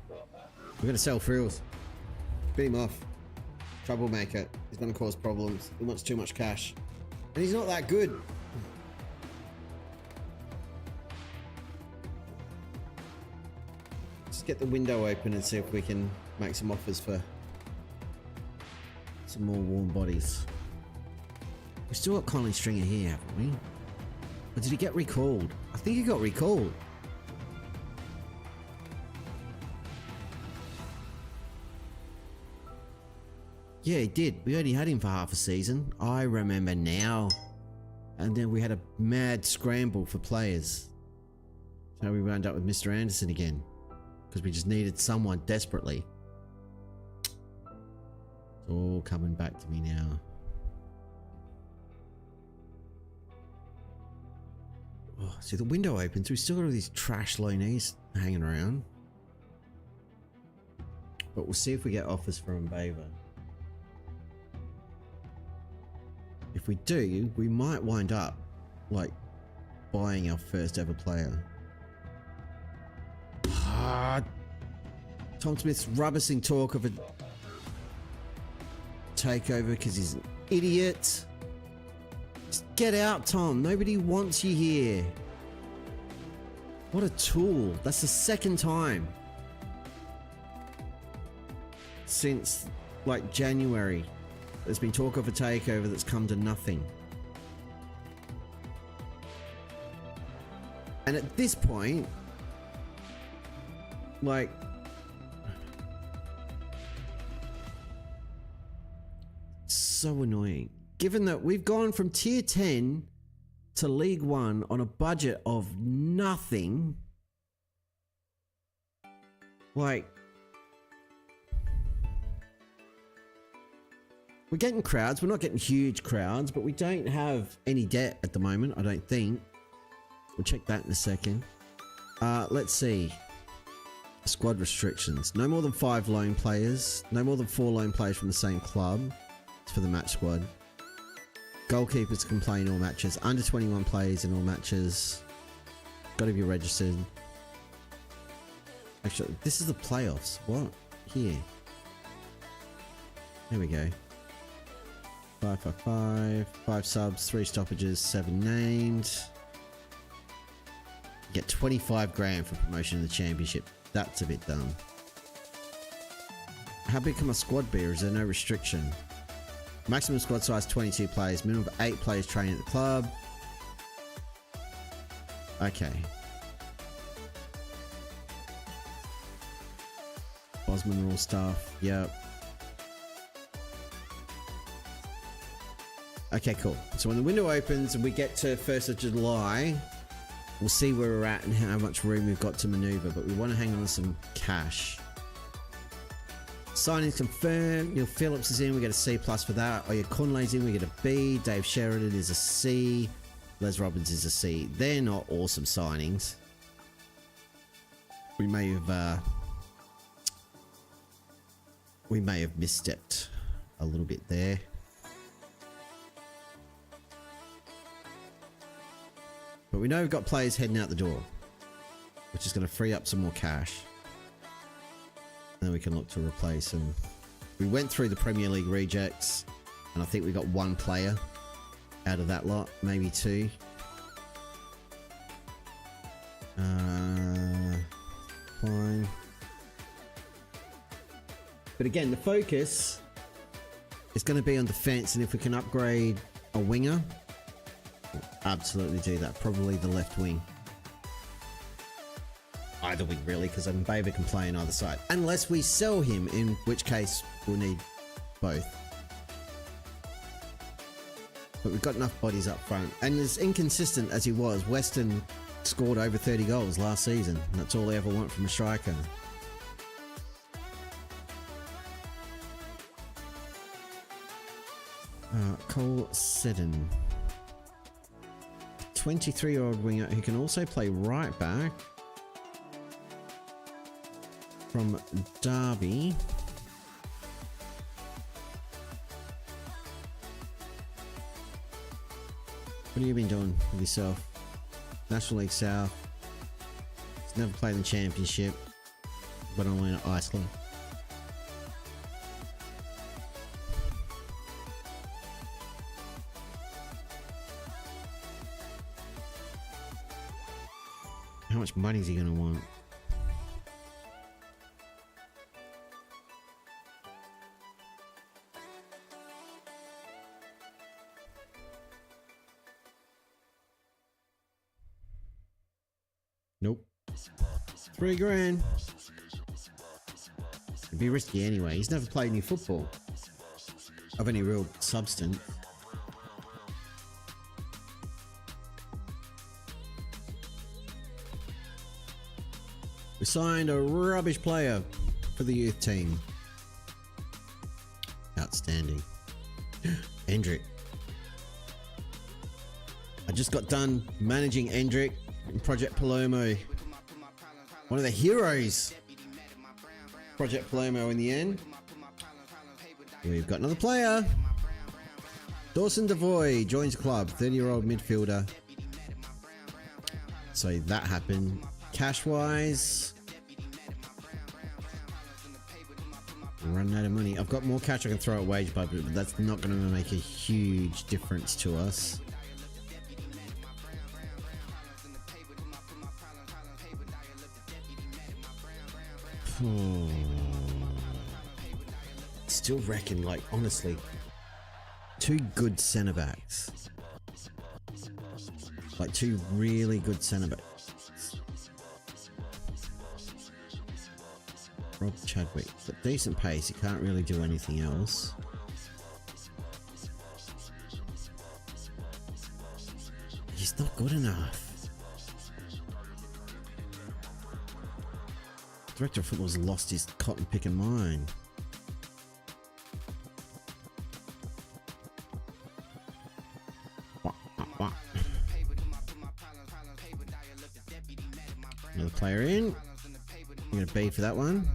A: We're gonna sell frills. Beat him off. Troublemaker. He's gonna cause problems. He wants too much cash. And he's not that good. Let's get the window open and see if we can make some offers for some more warm bodies. We've still got Conley Stringer here, haven't we? Or did he get recalled? I think he got recalled. Yeah, he did. We only had him for half a season. I remember now. And then we had a mad scramble for players. So we wound up with Mr. Anderson again. Because we just needed someone desperately. It's all coming back to me now. Oh, see, the window opens. We've still got all these trash loanees hanging around. But we'll see if we get offers from Mbava. If we do, we might wind up, like, buying our first ever player. Tom Smith's rubbising talk of a takeover because he's an idiot. Just get out, Tom. Nobody wants you here. What a tool. That's the second time since, like, January. There's been talk of a takeover that's come to nothing. And at this point, like, so annoying. Given that we've gone from tier 10 to League 1 on a budget of nothing. Like, we're getting crowds. We're not getting huge crowds, but we don't have any debt at the moment, I don't think. We'll check that in a second. Let's see. Squad restrictions. No more than 5 loan players. No more than 4 loan players from the same club. It's for the match squad. Goalkeepers can play in all matches. Under 21 players in all matches. Got to be registered. Actually, this is the playoffs. What? Here. There we go. 5 subs, 3 stoppages, 7 named. Get 25 grand for promotion in the championship. That's a bit dumb. How big can my squad be, or is there no restriction? Maximum squad size 22 players, minimum of 8 players training at the club. Okay. Bosman rule stuff, yep. Okay, cool. So when the window opens and we get to 1st of July, we'll see where we're at and how much room we've got to maneuver, but we want to hang on to some cash. Signings confirmed. Neil Phillips is in. We get a C+ for that. Oya Conley's in. We get a B. Dave Sheridan is a C. Les Robbins is a C. They're not awesome signings. We may have misstepped a little bit there. But we know we've got players heading out the door, which is going to free up some more cash. And then we can look to replace them. We went through the Premier League rejects, and I think we got 1 player out of that lot, maybe 2. Fine. But again, the focus is going to be on defense, and if we can upgrade a winger, we'll absolutely do that. Probably the left wing. Either wing, really, because Mbava can play on either side. Unless we sell him, in which case we'll need both. But we've got enough bodies up front. And as inconsistent as he was, Weston scored over 30 goals last season. And that's all they ever want from a striker. Cole Seddon. 23-year-old winger who can also play right back. From Derby. What have you been doing with yourself? National League South. He's never played in the championship, but only in Iceland. How much money is he going to want? Nope. 3 grand. It'd be risky anyway. He's never played any football of any real substance. We signed a rubbish player for the youth team. Outstanding. Endrick. I just got done managing Endrick in Project Palermo. One of the heroes. Project Palermo in the end. We've got another player. Dawson Devoy joins the club. 30-year-old midfielder. So that happened. Cash-wise, running out of money. I've got more cash I can throw at wage budget, but that's not going to make a huge difference to us. Still reckon, like, honestly, 2 good centre backs, like 2 really good centre backs. Rob Chadwick, but decent pace. He can't really do anything else. He's not good enough. Director of Football's lost his cotton picking mind. Another player in. I'm going to B for that one.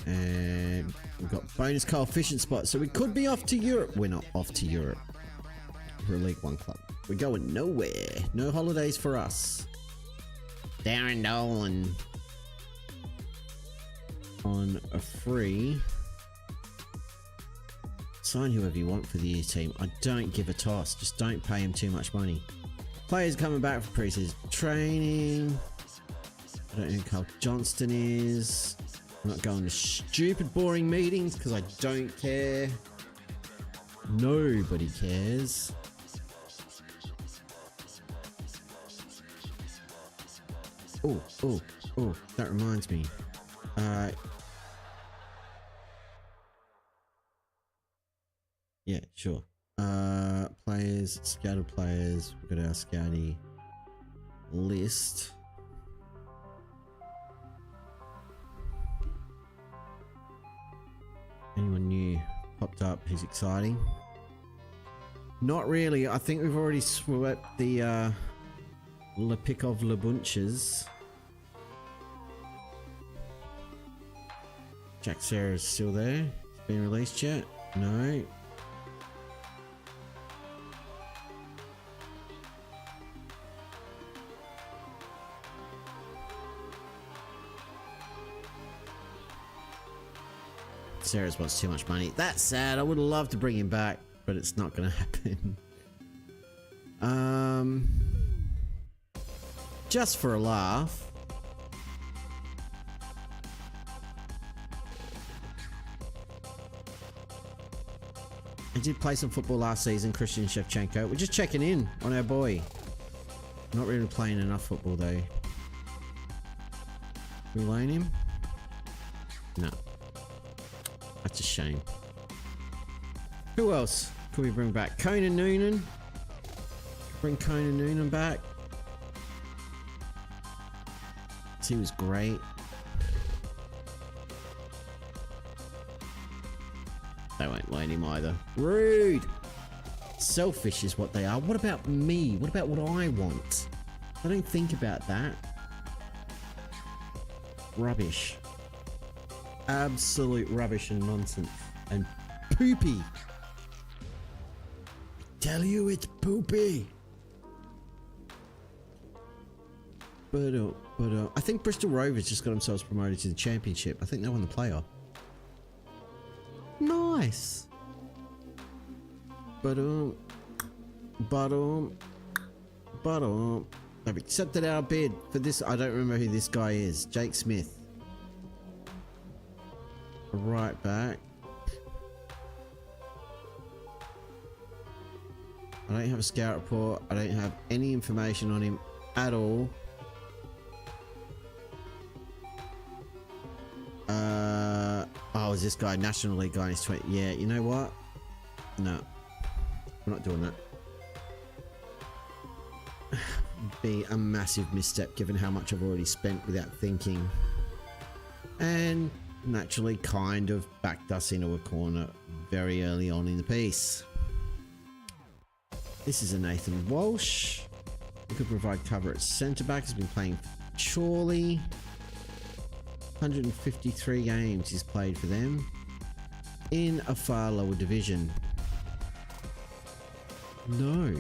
A: And we've got bonus coefficient spots, so we could be off to Europe. We're not off to Europe. We're a League One club. We're going nowhere. No holidays for us. Darren Dolan on a free. Sign whoever you want for the year team. I don't give a toss. Just don't pay him too much money. Players coming back for pre-season training. I don't know who Carl Johnston is. I'm not going to stupid boring meetings because I don't care. Nobody cares. Oh, that reminds me. Yeah, sure. Players, scouted players. We've got our scouty list. Anyone new popped up who's exciting? Not really. I think we've already swept the Le Pick of Le Bunches. Jack Sarah's still there. It's been released yet? No. Sarah's wants too much money. That's sad. I would have loved to bring him back, but it's not going to happen. Just for a laugh. I did play some football last season, Christian Shevchenko. We're just checking in on our boy. Not really playing enough football though. We loan him? No. That's a shame. Who else could we bring back? Conan Noonan. Bring Conan Noonan back. He was great. They won't loan him either. Rude. Selfish is what they are. What about me? What about what I want? I don't think about that. Rubbish. Absolute rubbish and nonsense. And poopy. tell you it's poopy. But I think Bristol Rovers just got themselves promoted to the championship. I think they won the playoff. Nice. They've accepted our bid for this. I don't remember who this guy is. Jake Smith. Right back. I don't have a scout report. I don't have any information on him at all. Oh, is this guy National League guy? He's 20. Yeah, you know what? No, we're not doing that. Be a massive misstep given how much I've already spent without thinking, and naturally kind of backed us into a corner very early on in the piece. This is a Nathan Walsh. He could provide cover at centre back. He's been playing for Chorley. 153 games he's played for them in a far lower division. No.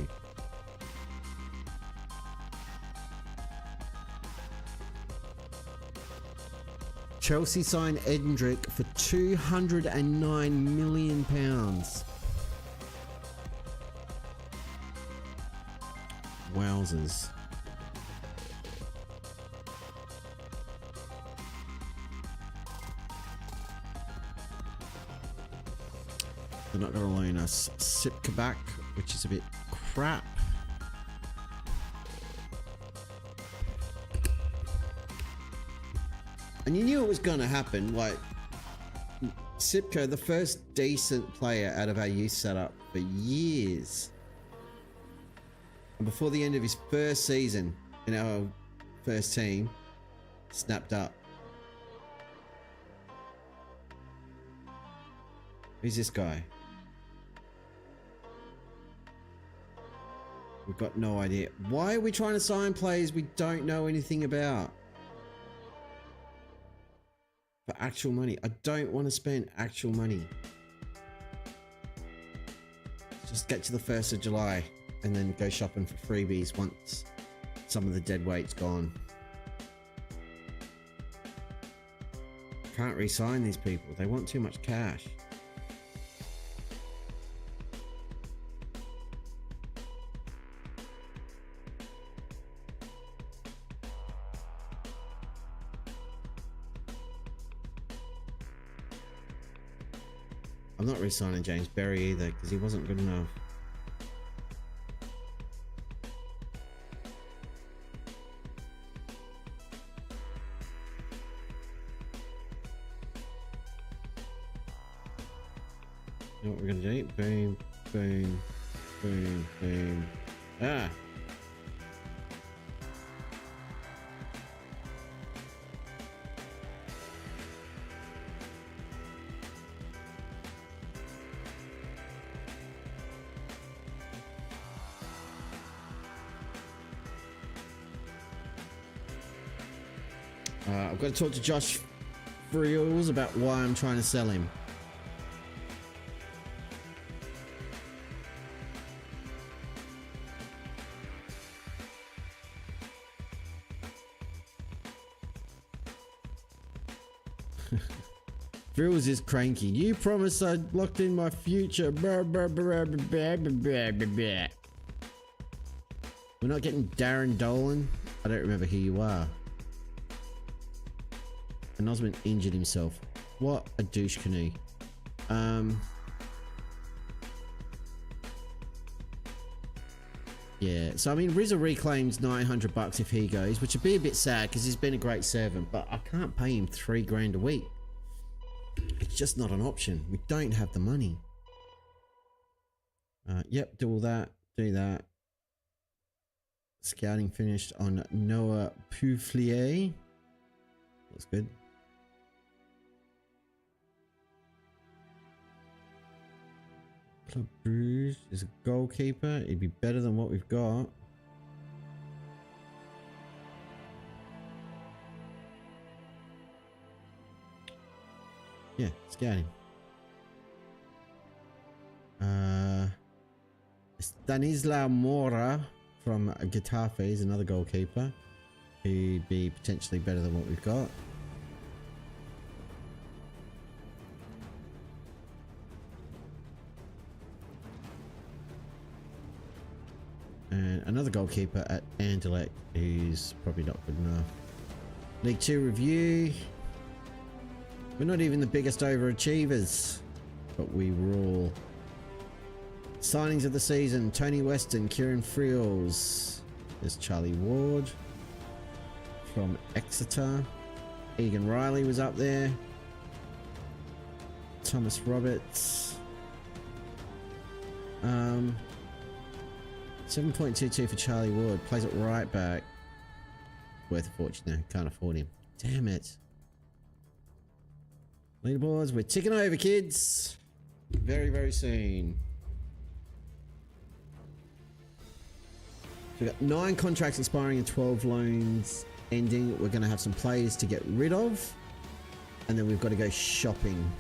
A: Chelsea signed Endrick for £209 million. Wowzers. They're not going to loan us Sipka back, which is a bit crap. And you knew it was going to happen. Like, Sipka, the first decent player out of our youth setup for years. And before the end of his first season in our first team, snapped up. Who's this guy? We've got no idea. Why are we trying to sign players we don't know anything about? For actual money. I don't want to spend actual money. Just get to the 1st of July and then go shopping for freebies once some of the dead weight's gone. Can't re-sign these people. They want too much cash. I'm not re-signing James Berry either because he wasn't good enough. You know what we're gonna do? Boom, boom, boom, boom. Ah! I've got to talk to Josh Friels about why I'm trying to sell him. Friels is cranky. You promised I'd locked in my future. We're not getting Darren Dolan. I don't remember who you are. And Osman injured himself. What a douche canoe. Yeah, so I mean, Rizza reclaims $900 if he goes, which would be a bit sad because he's been a great servant, but I can't pay him $3 grand a week. It's just not an option. We don't have the money. Yep, do all that, do that. Scouting finished on Noah Pouflier. That's good. Club Bruges is a goalkeeper. He'd be better than what we've got. Yeah, scout him. Stanislaw Mora from Getafe is another goalkeeper. Who'd be potentially better than what we've got. And another goalkeeper at Anderlecht who's probably not good enough. League 2 review. We're not even the biggest overachievers, but we rule. Signings of the season: Tony Weston, Kieran Friels. There's Charlie Ward from Exeter. Egan Riley was up there. Thomas Roberts. 7.22 for Charlie Ward. Plays it right back. Worth a fortune now. Can't afford him. Damn it. Leaderboards. We're ticking over, kids. Very, very soon. So we've got 9 contracts expiring and 12 loans ending. We're going to have some players to get rid of. And then we've got to go shopping.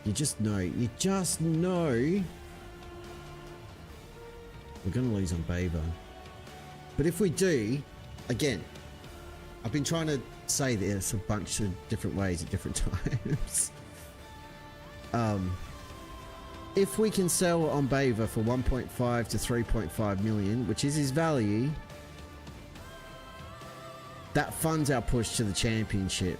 A: You just know. You just know. We're going to lose on Baber. But if we do, again, I've been trying to say this a bunch of different ways at different times. If we can sell on Baver for 1.5 to 3.5 million, which is his value, that funds our push to the championship.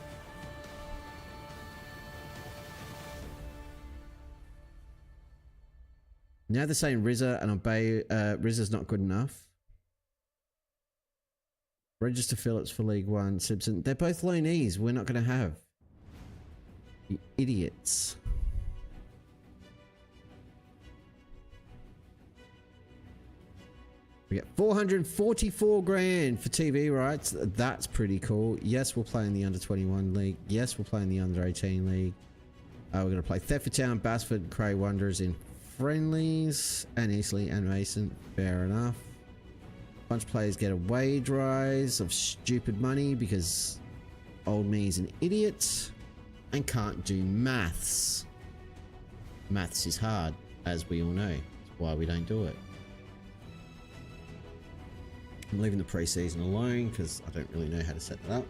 A: Now they're saying Rizza and Rizza's not good enough. Register Phillips for League 1. Simpson. They're both loanees. We're not going to have. You idiots. We get 444 grand for TV rights. That's pretty cool. Yes, we'll play in the under 21 league. Yes, we'll play in the under 18 league. We're going to play Thetford Town, Basford, Cray Wanderers in friendlies, and Eastleigh and Mason. Fair enough. Bunch of players get a wage rise of stupid money because old me is an idiot and can't do maths. Maths is hard, as we all know. That's why we don't do it. I'm leaving the pre-season alone because I don't really know how to set that up.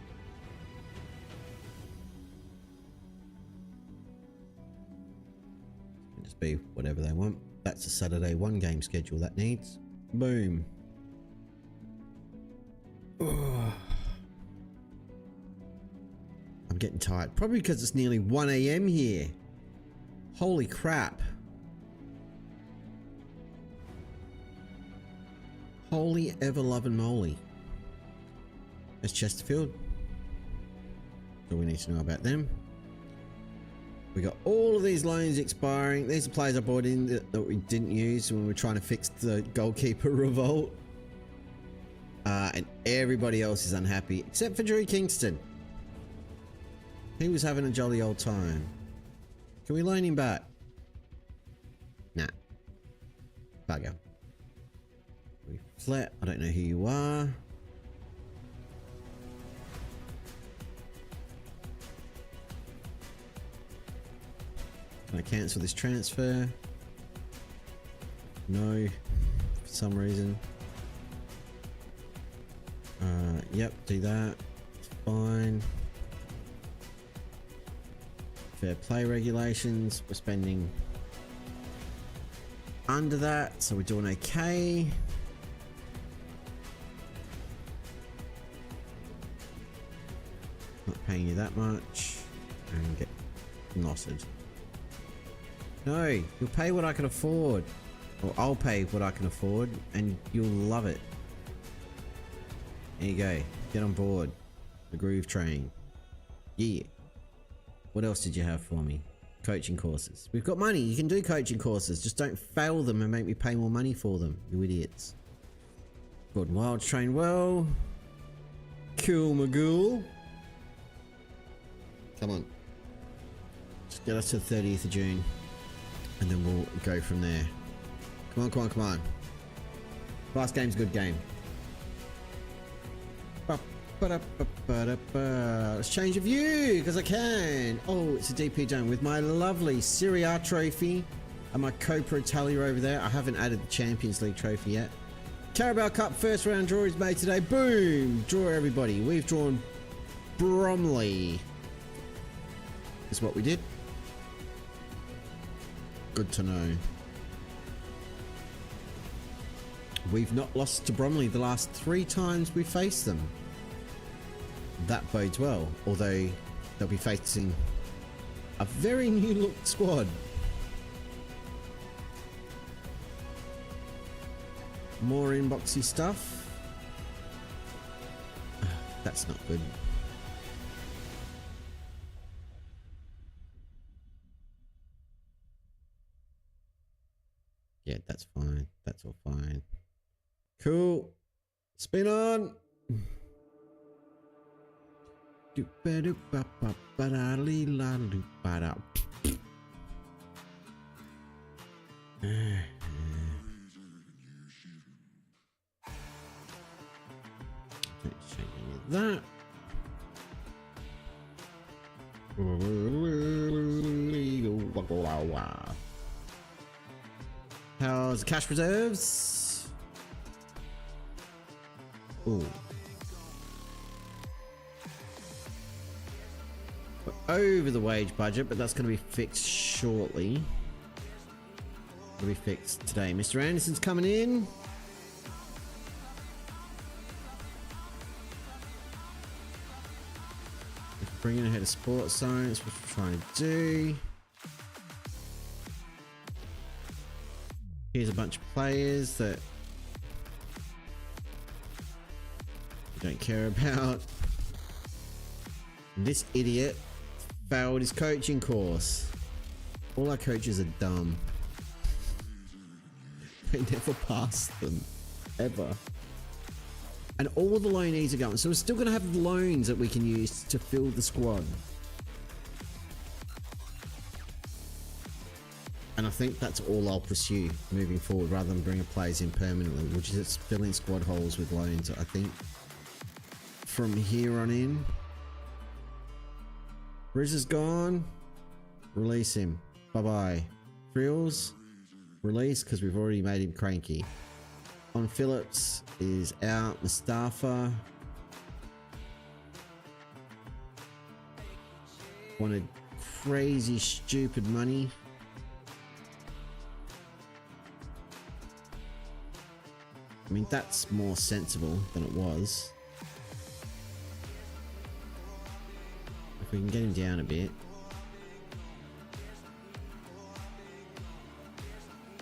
A: It'll just be whatever they want. That's a Saturday 1 game schedule that needs. Boom. Ugh. I'm getting tired. Probably because it's nearly 1 AM here. Holy crap. Holy ever-loving moly. There's Chesterfield. So we need to know about them. We got all of these loans expiring. These are players I bought in that we didn't use when we were trying to fix the goalkeeper revolt. And everybody else is unhappy except for Drew Kingston. He was having a jolly old time. Can we loan him back? Nah. Bugger. We flat. I don't know who you are. Can I cancel this transfer? No. For some reason. Yep, do that. It's fine. Fair play regulations. We're spending under that, so we're doing okay. Not paying you that much. And get knotted. No, you'll pay what I can afford. Or I'll pay what I can afford, and you'll love it. There you go. Get on board. The groove train. Yeah. What else did you have for me? Coaching courses. We've got money. You can do coaching courses. Just don't fail them and make me pay more money for them. You idiots. Gordon Wild train well. Cool Magoo. Come on. Just get us to the 30th of June. And then we'll go from there. Come on, come on, come on. Fast game's a good game. Let's change of view because I can. Oh, it's a DP dome with my lovely Serie A trophy. And my Copra Italia over there. I haven't added the Champions League trophy yet. Carabao Cup first round draw is made today. Boom! Draw everybody. We've drawn Bromley. Is what we did. Good to know. We've not lost to Bromley the last 3 times we faced them. That bodes well, although they'll be facing a very new look squad. More inboxy stuff. That's not good. Yeah, that's fine. That's all fine. Cool. Spin on. That. How's the cash reserves? Ooh. We're over the wage budget, but that's going to be fixed shortly. It'll be fixed today. Mr. Anderson's coming in. Bringing ahead of sports science, which we're trying to do. Here's a bunch of players that we don't care about. This idiot failed his coaching course. All our coaches are dumb. They never pass them, ever. And all the loanees are going, so we're still going to have loans that we can use to fill the squad. And I think that's all I'll pursue moving forward, rather than bringing players in permanently, which is just filling squad holes with loans, I think. From here on in. Riz is gone. Release him. Bye-bye. Frills. Release, because we've already made him cranky. On Phillips is out. Mustafa wanted crazy stupid money. I mean, that's more sensible than it was. If we can get him down a bit.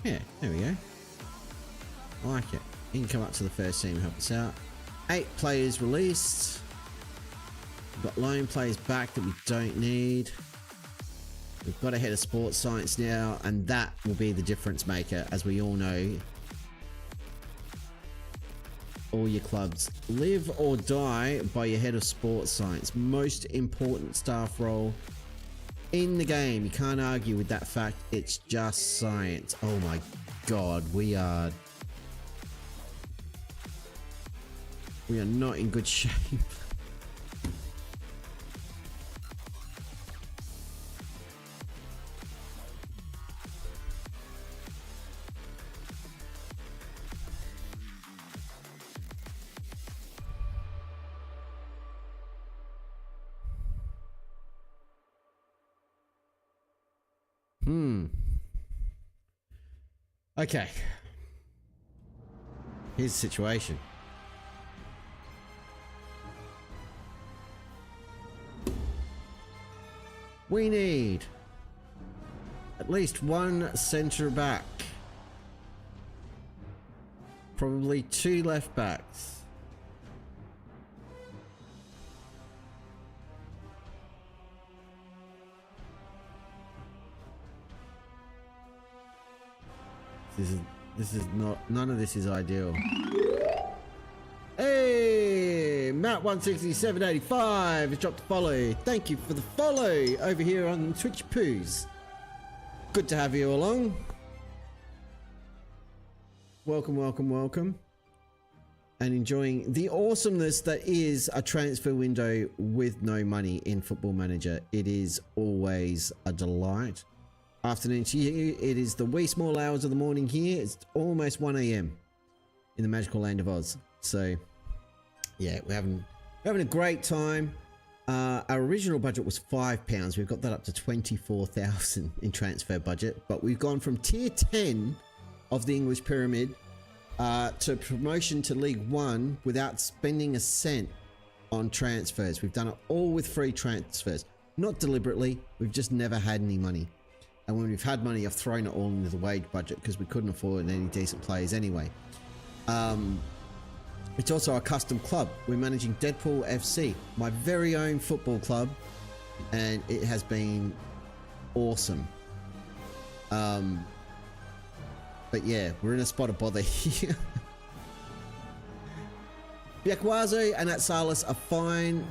A: Yeah, there we go. I like it. He can come up to the first team and help us out. 8 players released. We've got loan players back that we don't need. We've got ahead of sports science now, and that will be the difference maker, as we all know. All your clubs live or die by your head of sports science. Most important staff role in the game. You can't argue with that fact. It's just science. Oh my god, we are not in good shape. Okay. Here's the situation. We need at least 1 centre back. Probably 2 left backs. This is not, none of this is ideal. Hey, Matt16785 has dropped a follow. Thank you for the follow over here on Twitch Poos. Good to have you along. Welcome, welcome, welcome. And enjoying the awesomeness that is a transfer window with no money in Football Manager. It is always a delight. afternoon to you. It is the wee small hours of the morning here. It's almost 1 a.m. in the magical land of Oz. So, yeah, we're having a great time. Our original budget was £5. We've got that up to 24,000 in transfer budget, but we've gone from tier 10 of the English pyramid to promotion to League One without spending a cent on transfers. We've done it all with free transfers. Not deliberately, we've just never had any money. And when we've had money, I've thrown it all into the wage budget because we couldn't afford any decent players anyway. It's also a custom club. We're managing Deadpool FC, my very own football club, and it has been awesome. But yeah, we're in a spot of bother here. Biakwazo and Atsalis are fine.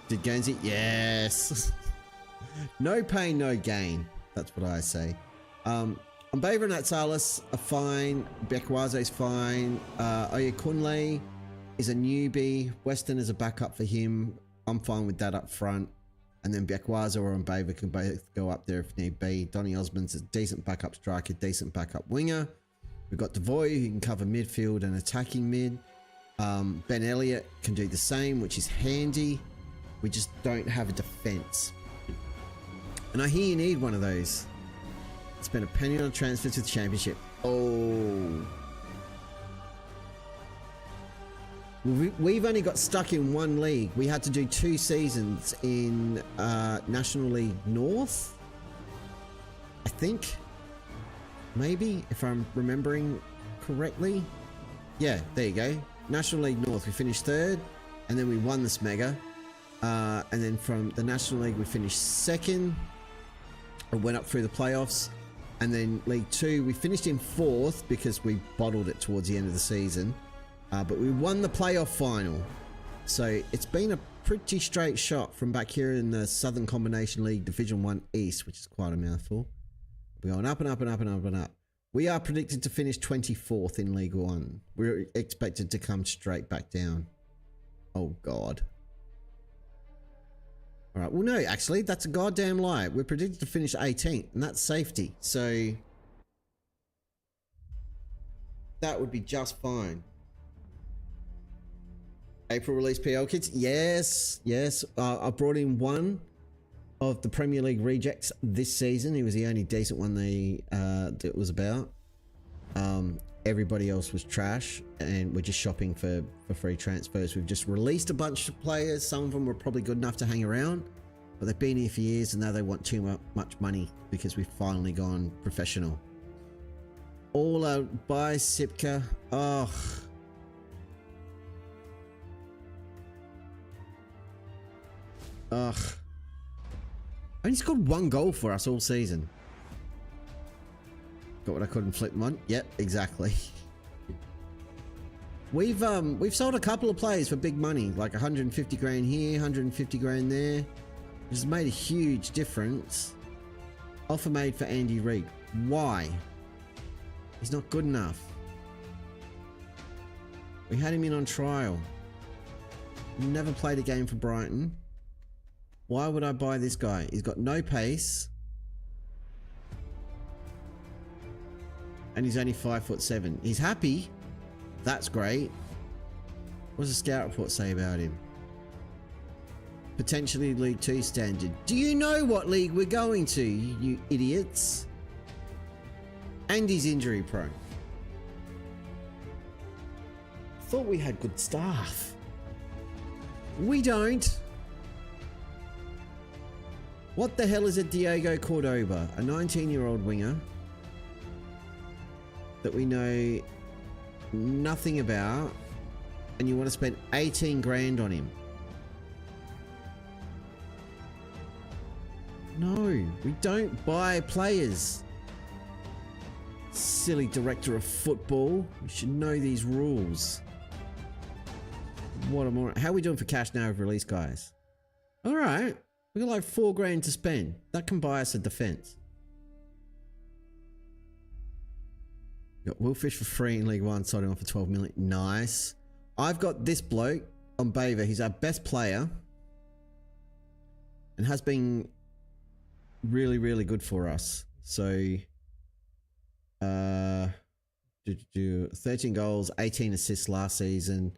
A: Did Guernsey? Yes. No pain, no gain. That's what I say. Mbava and Atsalis are fine. Biakwazo's fine. Oyakunle is a newbie. Western is a backup for him. I'm fine with that up front. And then Biakwazo or Mbava can both go up there if need be. Donny Osmond's a decent backup striker, decent backup winger. We've got Devoy who can cover midfield and attacking mid. Ben Elliott can do the same, which is handy. We just don't have a defense. And I hear you need one of those. Spend a penny on transfer to the championship. Oh. We've only got stuck in one league. We had to do 2 seasons in National League North. I think. Maybe, if I'm remembering correctly. Yeah, there you go. National League North, we finished 3rd. And then we won this mega. And then from the National League, we finished 2nd. And went up through the playoffs. And then League 2, we finished in 4th because we bottled it towards the end of the season. But we won the playoff final. So it's been a pretty straight shot from back here in the Southern Combination League Division 1 East, which is quite a mouthful. We're going up and up and up and up and up. We are predicted to finish 24th in League 1. We're expected to come straight back down. Oh, God. All right. Well, no, actually, that's a goddamn lie. We're predicted to finish 18th, and that's safety. So that would be just fine. April release PL kits. Yes, yes. I brought in one of the Premier League rejects this season. He was the only decent one that was about. Everybody else was trash, and we're just shopping for free transfers. We've just released a bunch of players. Some of them were probably good enough to hang around, but they've been here for years, and now they want too much money because we've finally gone professional. All out by Sipka. Oh. Ugh. Only scored 1 goal for us all season. Got what I couldn't flip them on. Yep, exactly. We've sold a couple of players for big money, like 150 grand here, 150 grand there. Which has made a huge difference. Offer made for Andy Reid. Why? He's not good enough. We had him in on trial. Never played a game for Brighton. Why would I buy this guy? He's got no pace. And he's only 5'7". He's happy. That's great. What does the scout report say about him? Potentially League 2 standard. Do you know what league we're going to, you idiots? And he's injury prone. Thought we had good staff. We don't. What the hell is a Diego Cordoba? A 19-year-old winger that we know nothing about, and you want to spend 18 grand on him? No, we don't buy players. Silly director of football. You should know these rules. What a moron. How are we doing for cash now with release, guys? All right. We got like 4 grand to spend. That can buy us a defense. Got Will Fish for free in League 1, sold him off for 12 million. Nice. I've got this bloke on Bava. He's our best player and has been really, really good for us. So, 13 goals, 18 assists last season,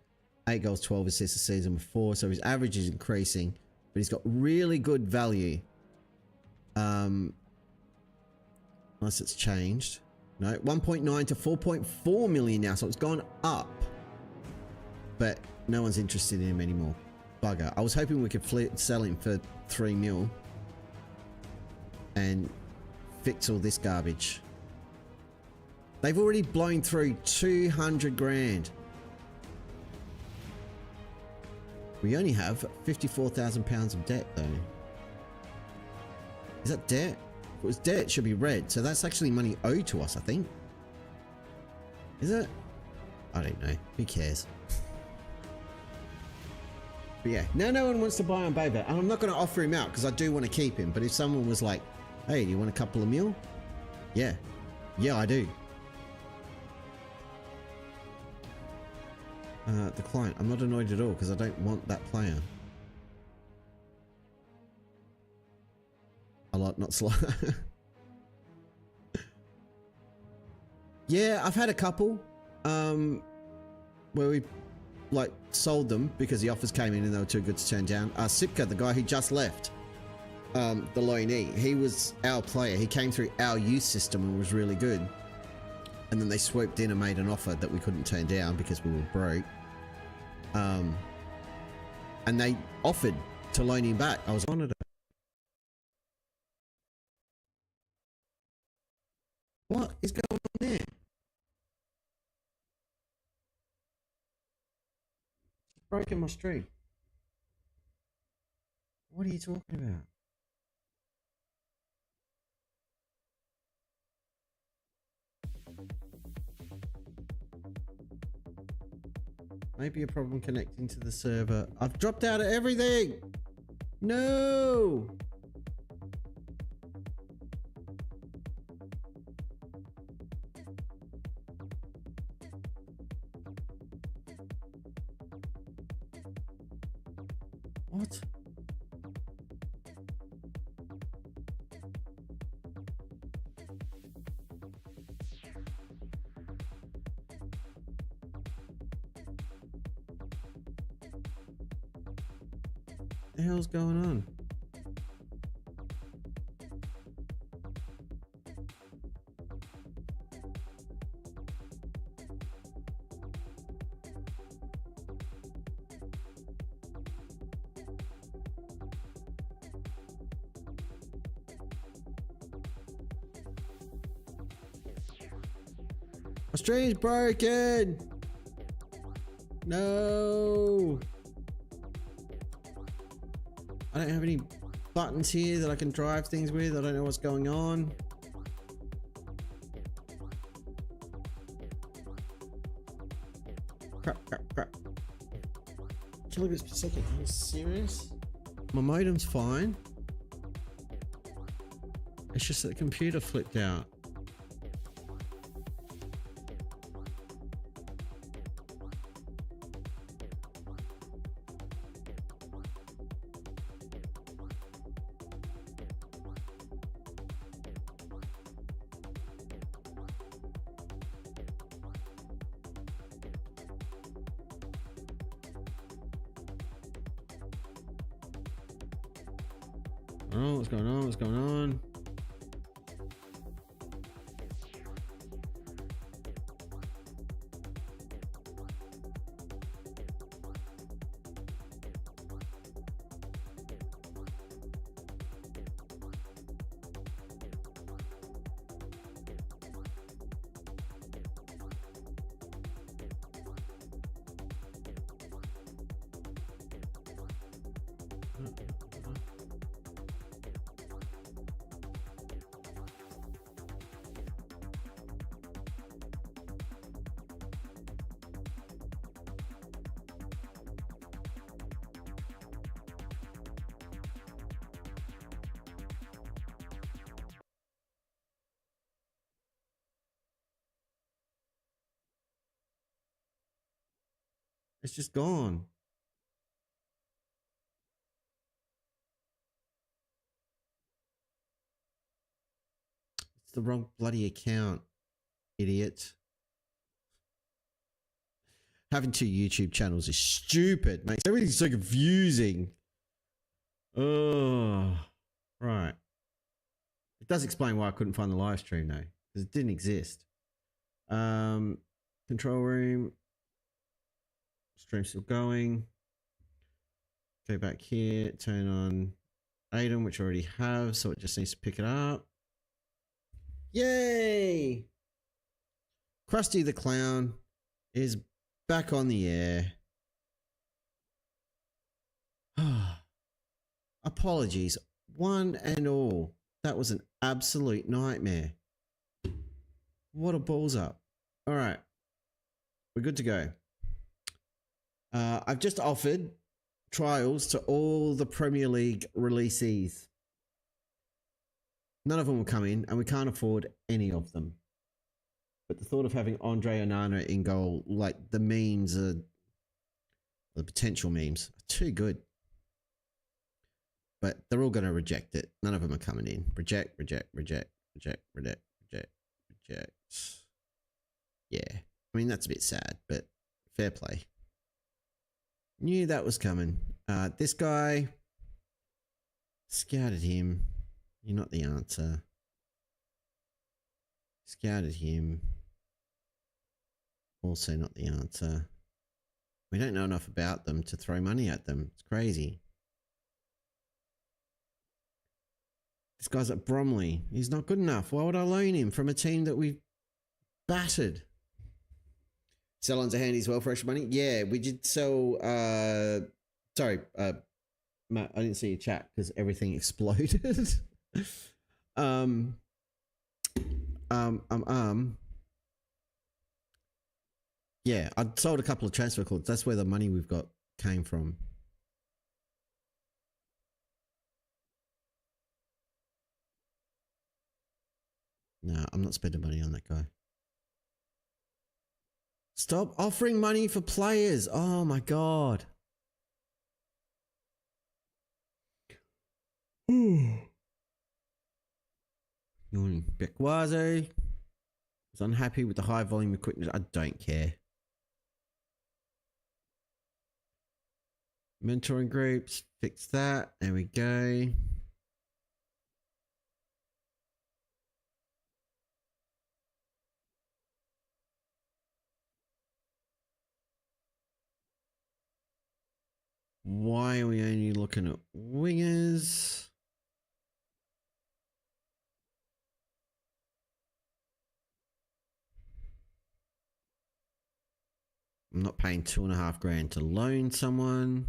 A: 8 goals, 12 assists a season before. So his average is increasing, but he's got really good value. Unless it's changed. No, 1.9 to 4.4 million now, so it's gone up. But no one's interested in him anymore. Bugger. I was hoping we could sell him for 3 mil and fix all this garbage. They've already blown through 200 grand. We only have 54,000 pounds of debt though. Is that debt? If it was debt, it should be red. So that's actually money owed to us, I think. Is it? I don't know. Who cares? But yeah, now no one wants to buy on Boba. And I'm not going to offer him out because I do want to keep him. But if someone was like, hey, do you want a couple of mil? Yeah. Yeah, I do. Decline. I'm not annoyed at all because I don't want that player. A lot, not slow. Yeah, I've had a couple where we like sold them because the offers came in and they were too good to turn down. Sipka, the guy who just left, the loanee, he was our player. He came through our youth system and was really good. And then they swooped in and made an offer that we couldn't turn down because we were broke. And they offered to loan him back. I was on it. What is going on there? Broken my stream. What are you talking about? Maybe a problem connecting to the server. I've dropped out of everything. No. What? What the hell's going on? My stream's broken. No. I don't have any buttons here that I can drive things with. I don't know what's going on. Crap. Kilobits per second. Are you serious? My modem's fine. It's just that the computer flipped out. Oh, what's going on? What's going on? It's just gone. the wrong bloody account, idiot. Having two YouTube channels is stupid. Makes everything so confusing. Oh, right. It does explain why I couldn't find the live stream though, because it didn't exist. Control room. Stream still going. Go back here. Turn on item, which I already have, so it just needs to pick it up. Yay! Krusty the Clown is back on the air. Apologies, one and all. That was an absolute nightmare. What a balls up. All right, we're good to go. I've just offered trials to all the Premier League releasees. None of them will come in, and we can't afford any of them. But the thought of having Andre Onana in goal, like the memes are, the potential memes, are too good. But they're all going to reject it. None of them are coming in. Reject, reject, reject, reject, reject, reject, reject. Yeah. I mean, that's a bit sad, but fair play. Knew that was coming. This guy, scouted him. You're not the answer. Scouted him. Also not the answer. We don't know enough about them to throw money at them. It's crazy. This guy's at Bromley. He's not good enough. Why would I loan him from a team that we've battered? Sell on to handy as well for extra money? Yeah, we did sell... sorry, Matt, I didn't see your chat because everything exploded. Yeah, I sold a couple of transfer codes. That's where the money we've got came from. No, I'm not spending money on that guy. Stop offering money for players. Oh my God. Bekwazo is unhappy with the high volume equipment. I don't care. Mentoring groups, fix that. There we go. Why are we only looking at wingers? I'm not paying $2.5 grand to loan someone.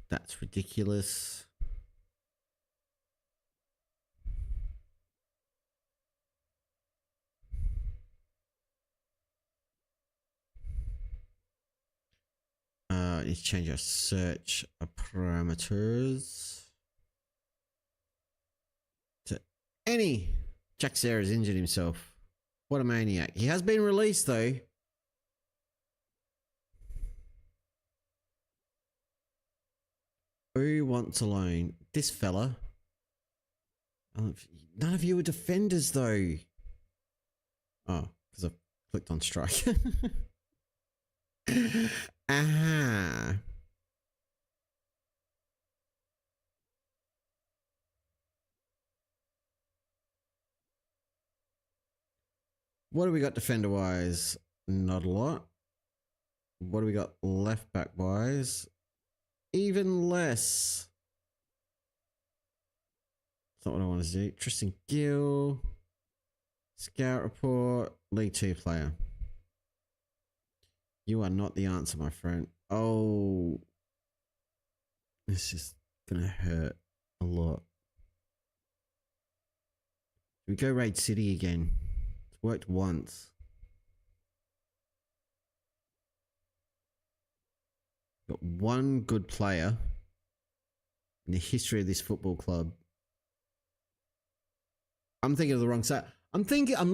A: That's ridiculous. Let's change our search parameters to any. Jack Sarah's injured himself. What a maniac. He has been released though. Who wants a loan? This fella. None of you are defenders though. Oh, because I've clicked on strike. Aha. What do we got defender wise? Not a lot. What do we got left back wise? Even less. That's not what I want to do. Tristan Gill. Scout report. League 2 player. You are not the answer, my friend. Oh. This is going to hurt a lot. We go raid City again. It's worked once. Got one good player in the history of this football club. I'm thinking of the wrong save. I'm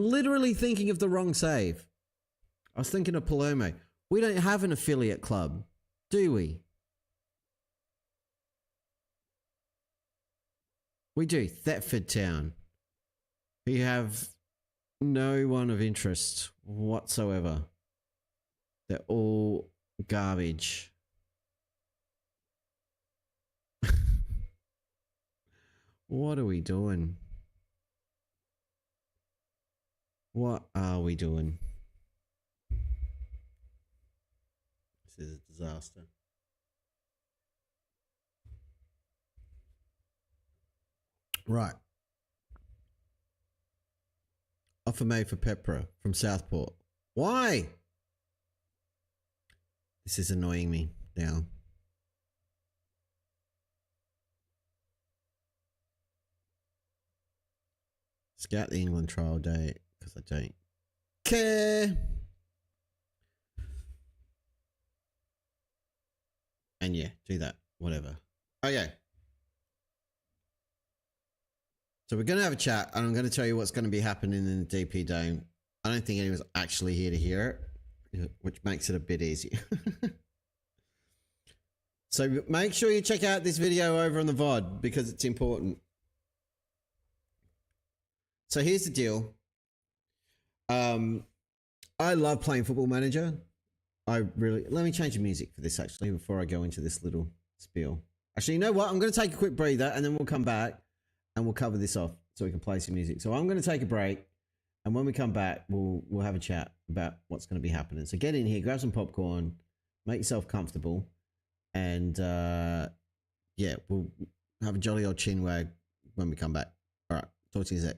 A: literally thinking of the wrong save. I was thinking of Palermo. We don't have an affiliate club, do we? We do. Thetford Town. We have no one of interest whatsoever. They're all garbage. What are we doing? What are we doing? This is a disaster. Right. Offer made for Pepra from Southport. Why? This is annoying me now. Scout the England trial date because I don't care. And yeah, do that. Whatever. Okay. So we're going to have a chat and I'm going to tell you what's going to be happening in the DP Dome. I don't think anyone's actually here to hear it, which makes it a bit easier. So make sure you check out this video over on the VOD because it's important. So here's the deal. I love playing Football Manager. Let me change the music for this actually before I go into this little spiel. Actually, you know what? I'm going to take a quick breather and then we'll come back and we'll cover this off so we can play some music. So I'm going to take a break and when we come back, we'll have a chat about what's going to be happening. So get in here, grab some popcorn, make yourself comfortable and yeah, we'll have a jolly old chin wag when we come back. All right, talk to you in a sec.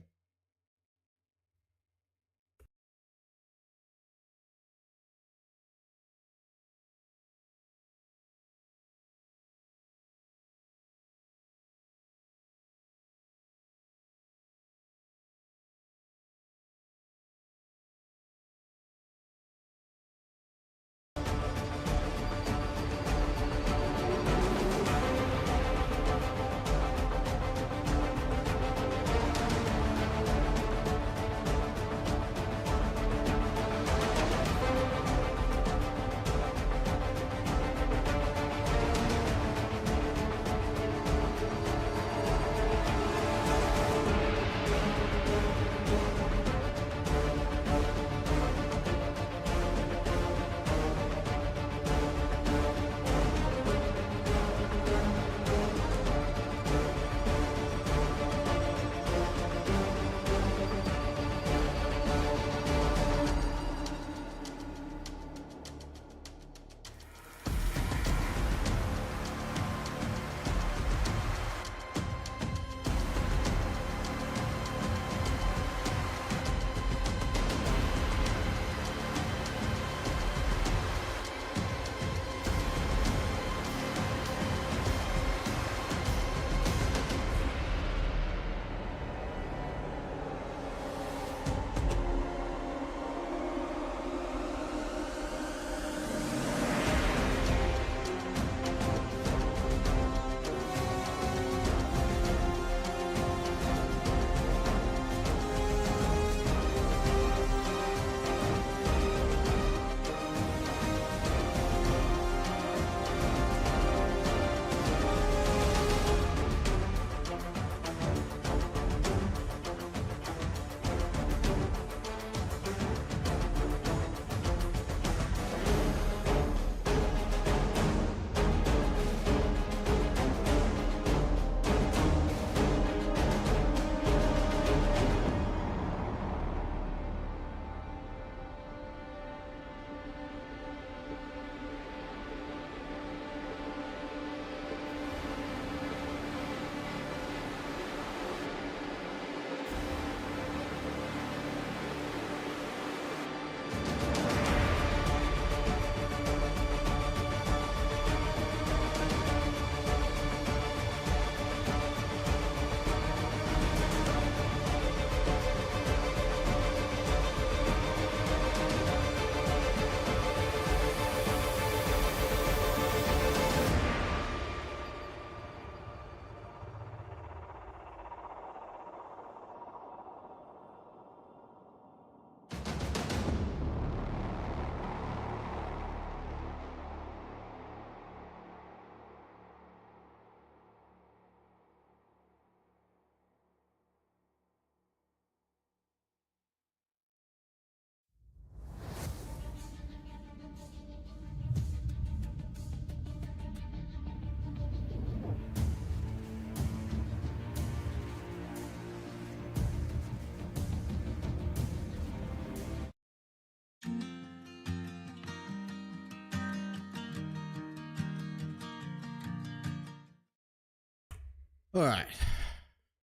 A: All right,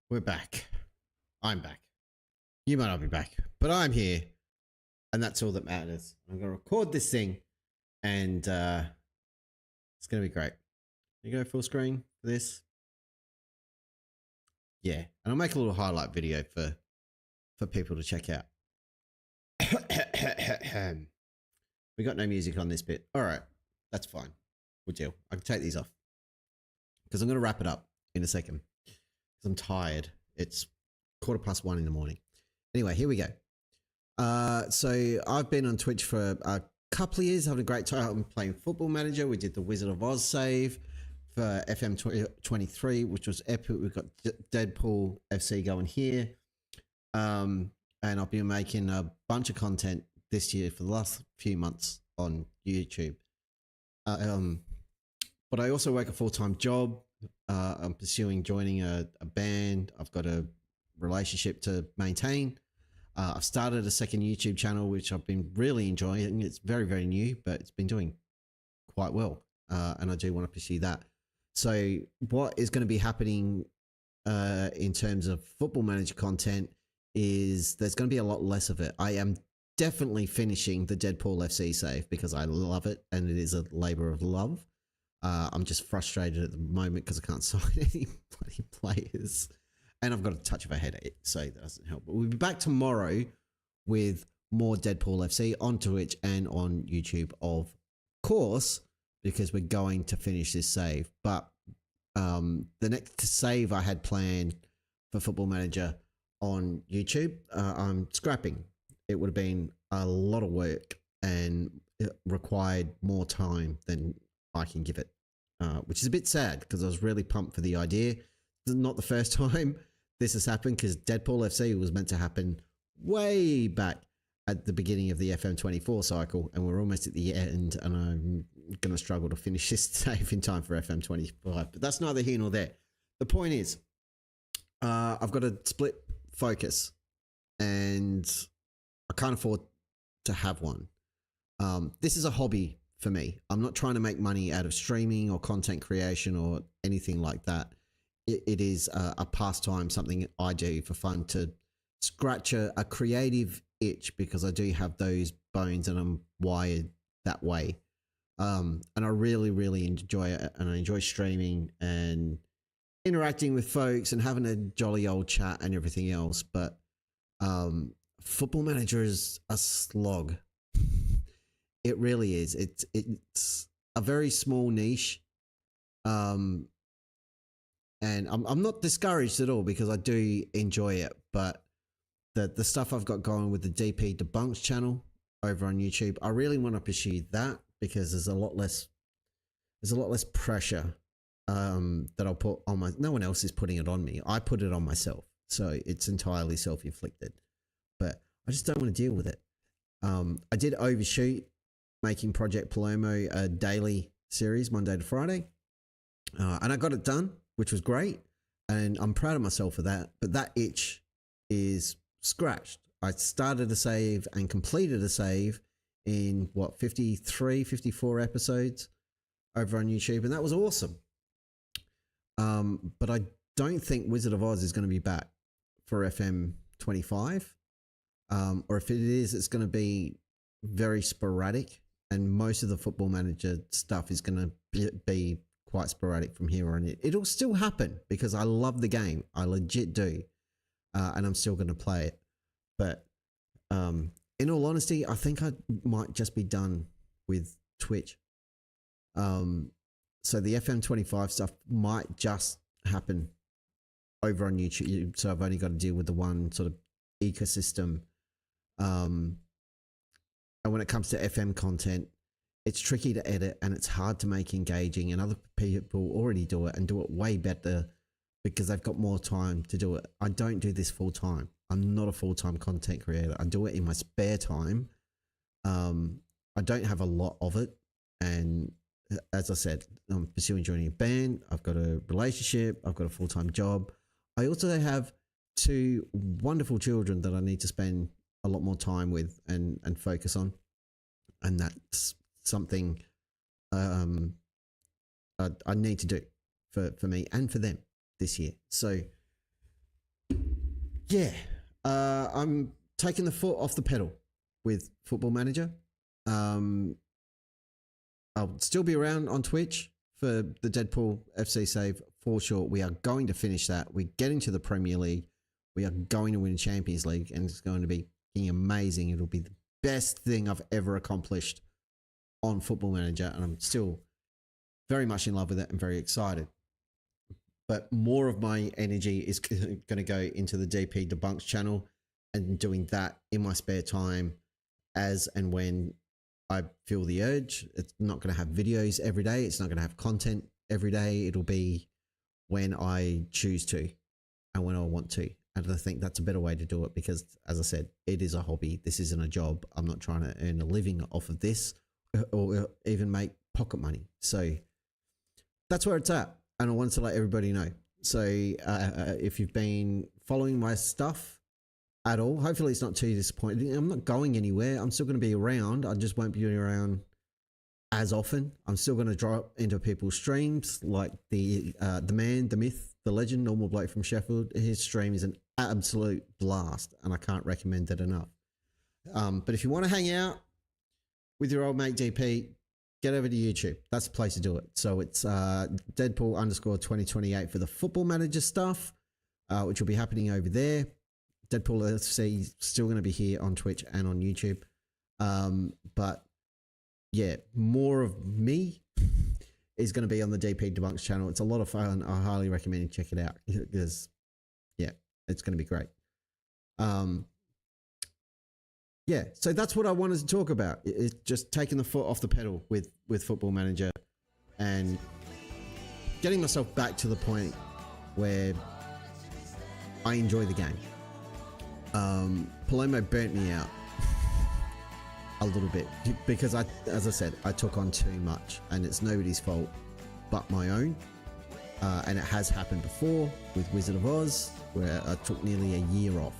A: we're back. I'm back. You might not be back, but I'm here, and that's all that matters. I'm gonna record this thing, and it's gonna be great. You go full screen for this, yeah, and I'll make a little highlight video for people to check out. We got no music on this bit. All right, that's fine. We'll deal. I can take these off because I'm gonna wrap it up in a second. I'm tired. It's 1:15 in the morning. Anyway, here we go. So I've been on Twitch for a couple of years, having a great time. I'm playing Football Manager. We did the Wizard of Oz save for FM 23, which was epic. We've got Deadpool FC going here. And I've been making a bunch of content this year for the last few months on YouTube. But I also work a full-time job. I'm pursuing joining a band. I've got a relationship to maintain. I've started a second YouTube channel, which I've been really enjoying. It's very, very new, but it's been doing quite well. And I do want to pursue that. So what is going to be happening in terms of Football Manager content is there's going to be a lot less of it. I am definitely finishing the Deadpool FC save because I love it and it is a labor of love. I'm just frustrated at the moment because I can't sign any bloody players. And I've got a touch of a headache, so that doesn't help. But we'll be back tomorrow with more Deadpool FC on Twitch and on YouTube, of course, because we're going to finish this save. But the next save I had planned for Football Manager on YouTube, I'm scrapping. It would have been a lot of work and it required more time than I can give it, which is a bit sad because I was really pumped for the idea. This is not the first time this has happened because Deadpool FC was meant to happen way back at the beginning of the FM24 cycle, and we're almost at the end, and I'm going to struggle to finish this save in time for FM25, but that's neither here nor there. The point is, I've got a split focus, and I can't afford to have one. This is a hobby for me. I'm not trying to make money out of streaming or content creation or anything like that. It is a pastime, something I do for fun to scratch a creative itch because I do have those bones and I'm wired that way. And I really, really enjoy it. And I enjoy streaming and interacting with folks and having a jolly old chat and everything else. But Football Manager is a slog. It really is. It's a very small niche. And I'm not discouraged at all because I do enjoy it, but the stuff I've got going with the DP Debunks channel over on YouTube, I really want to pursue that because there's a lot less pressure that I'll put on no one else is putting it on me. I put it on myself. So it's entirely self-inflicted. But I just don't want to deal with it. I did overshoot making Project Palermo a daily series, Monday to Friday. And I got it done, which was great. And I'm proud of myself for that. But that itch is scratched. I started a save and completed a save in 53, 54 episodes over on YouTube. And that was awesome. But I don't think Wizard of Oz is going to be back for FM 25. Or if it is, it's going to be very sporadic. And most of the Football Manager stuff is going to be quite sporadic from here on. It'll still happen because I love the game. I legit do. And I'm still going to play it. But in all honesty, I think I might just be done with Twitch. So the FM25 stuff might just happen over on YouTube. So I've only got to deal with the one sort of ecosystem. And when it comes to FM content, it's tricky to edit and it's hard to make engaging, and other people already do it and do it way better because they've got more time to do it. I don't do this full time. I'm not a full-time content creator. I do it in my spare time. I don't have a lot of it. And as I said, I'm pursuing joining a band. I've got a relationship. I've got a full-time job. I also have 2 wonderful children that I need to spend a lot more time with and focus on. And that's something I need to do for me and for them. this year. So yeah, I'm taking the foot off the pedal with Football Manager. I'll still be around on Twitch for the Deadpool FC save for sure. We are going to finish that. We're getting to the Premier League. We are going to win Champions League, and it's going to be amazing. It'll be the best thing I've ever accomplished on Football Manager, and I'm still very much in love with it and very excited. But more of my energy is going to go into the DP Debunks channel and doing that in my spare time as and when I feel the urge. It's not going to have videos every day. It's not going to have content every day. It'll be when I choose to and when I want to. And I think that's a better way to do it because, as I said, it is a hobby. This isn't a job. I'm not trying to earn a living off of this or even make pocket money. So that's where it's at. And I wanted to let everybody know. So if you've been following my stuff at all, hopefully it's not too disappointing. I'm not going anywhere. I'm still going to be around. I just won't be around as often. I'm still going to drop into people's streams like the man, the myth, the legend, Normal Bloke from Sheffield. His stream is an absolute blast and I can't recommend it enough. But if you want to hang out with your old mate DP, get over to YouTube. That's the place to do it. So it's Deadpool_2028 for the Football Manager stuff, which will be happening over there. Deadpool FC is still going to be here on Twitch and on YouTube. But yeah, more of me is going to be on the DP Debunks channel. It's a lot of fun. I highly recommend you check it out because yeah, it's going to be great. Yeah, so that's what I wanted to talk about. It's just taking the foot off the pedal with Football Manager and getting myself back to the point where I enjoy the game. Palomo burnt me out a little bit because as I said, I took on too much and it's nobody's fault but my own. And it has happened before with Wizard of Oz where I took nearly a year off.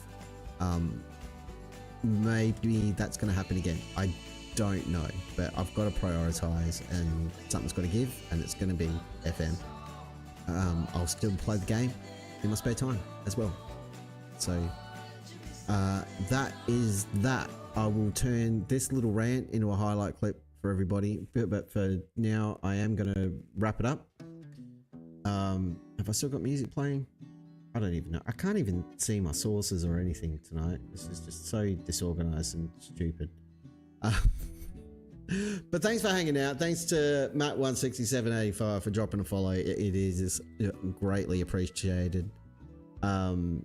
A: Maybe that's going to happen again. I don't know, but I've got to prioritize and something's got to give and it's going to be FM. I'll still play the game in my spare time as well. So that is that. I will turn this little rant into a highlight clip for everybody, but for now I am going to wrap it up. Have I still got music playing? I don't even know. I can't even see my sources or anything tonight. This is just so disorganized and stupid. But thanks for hanging out. Thanks to Matt16785 for dropping a follow. It is greatly appreciated. And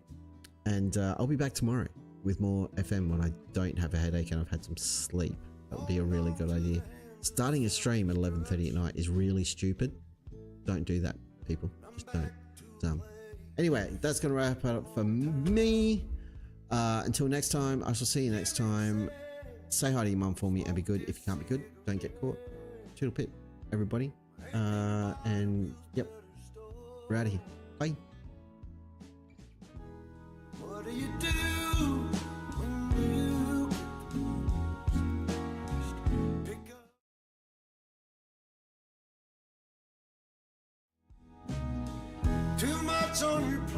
A: I'll be back tomorrow with more FM when I don't have a headache and I've had some sleep. That would be a really good idea. Starting a stream at 11:30 at night is really stupid. Don't do that, people. Just don't. Anyway, that's going to wrap it up for me. Until next time, I shall see you next time. Say hi to your mum for me and be good. If you can't be good, don't get caught. Toodle pip, everybody. And yep, we're out of here. Bye. What do you do when you pick up too much on your plate?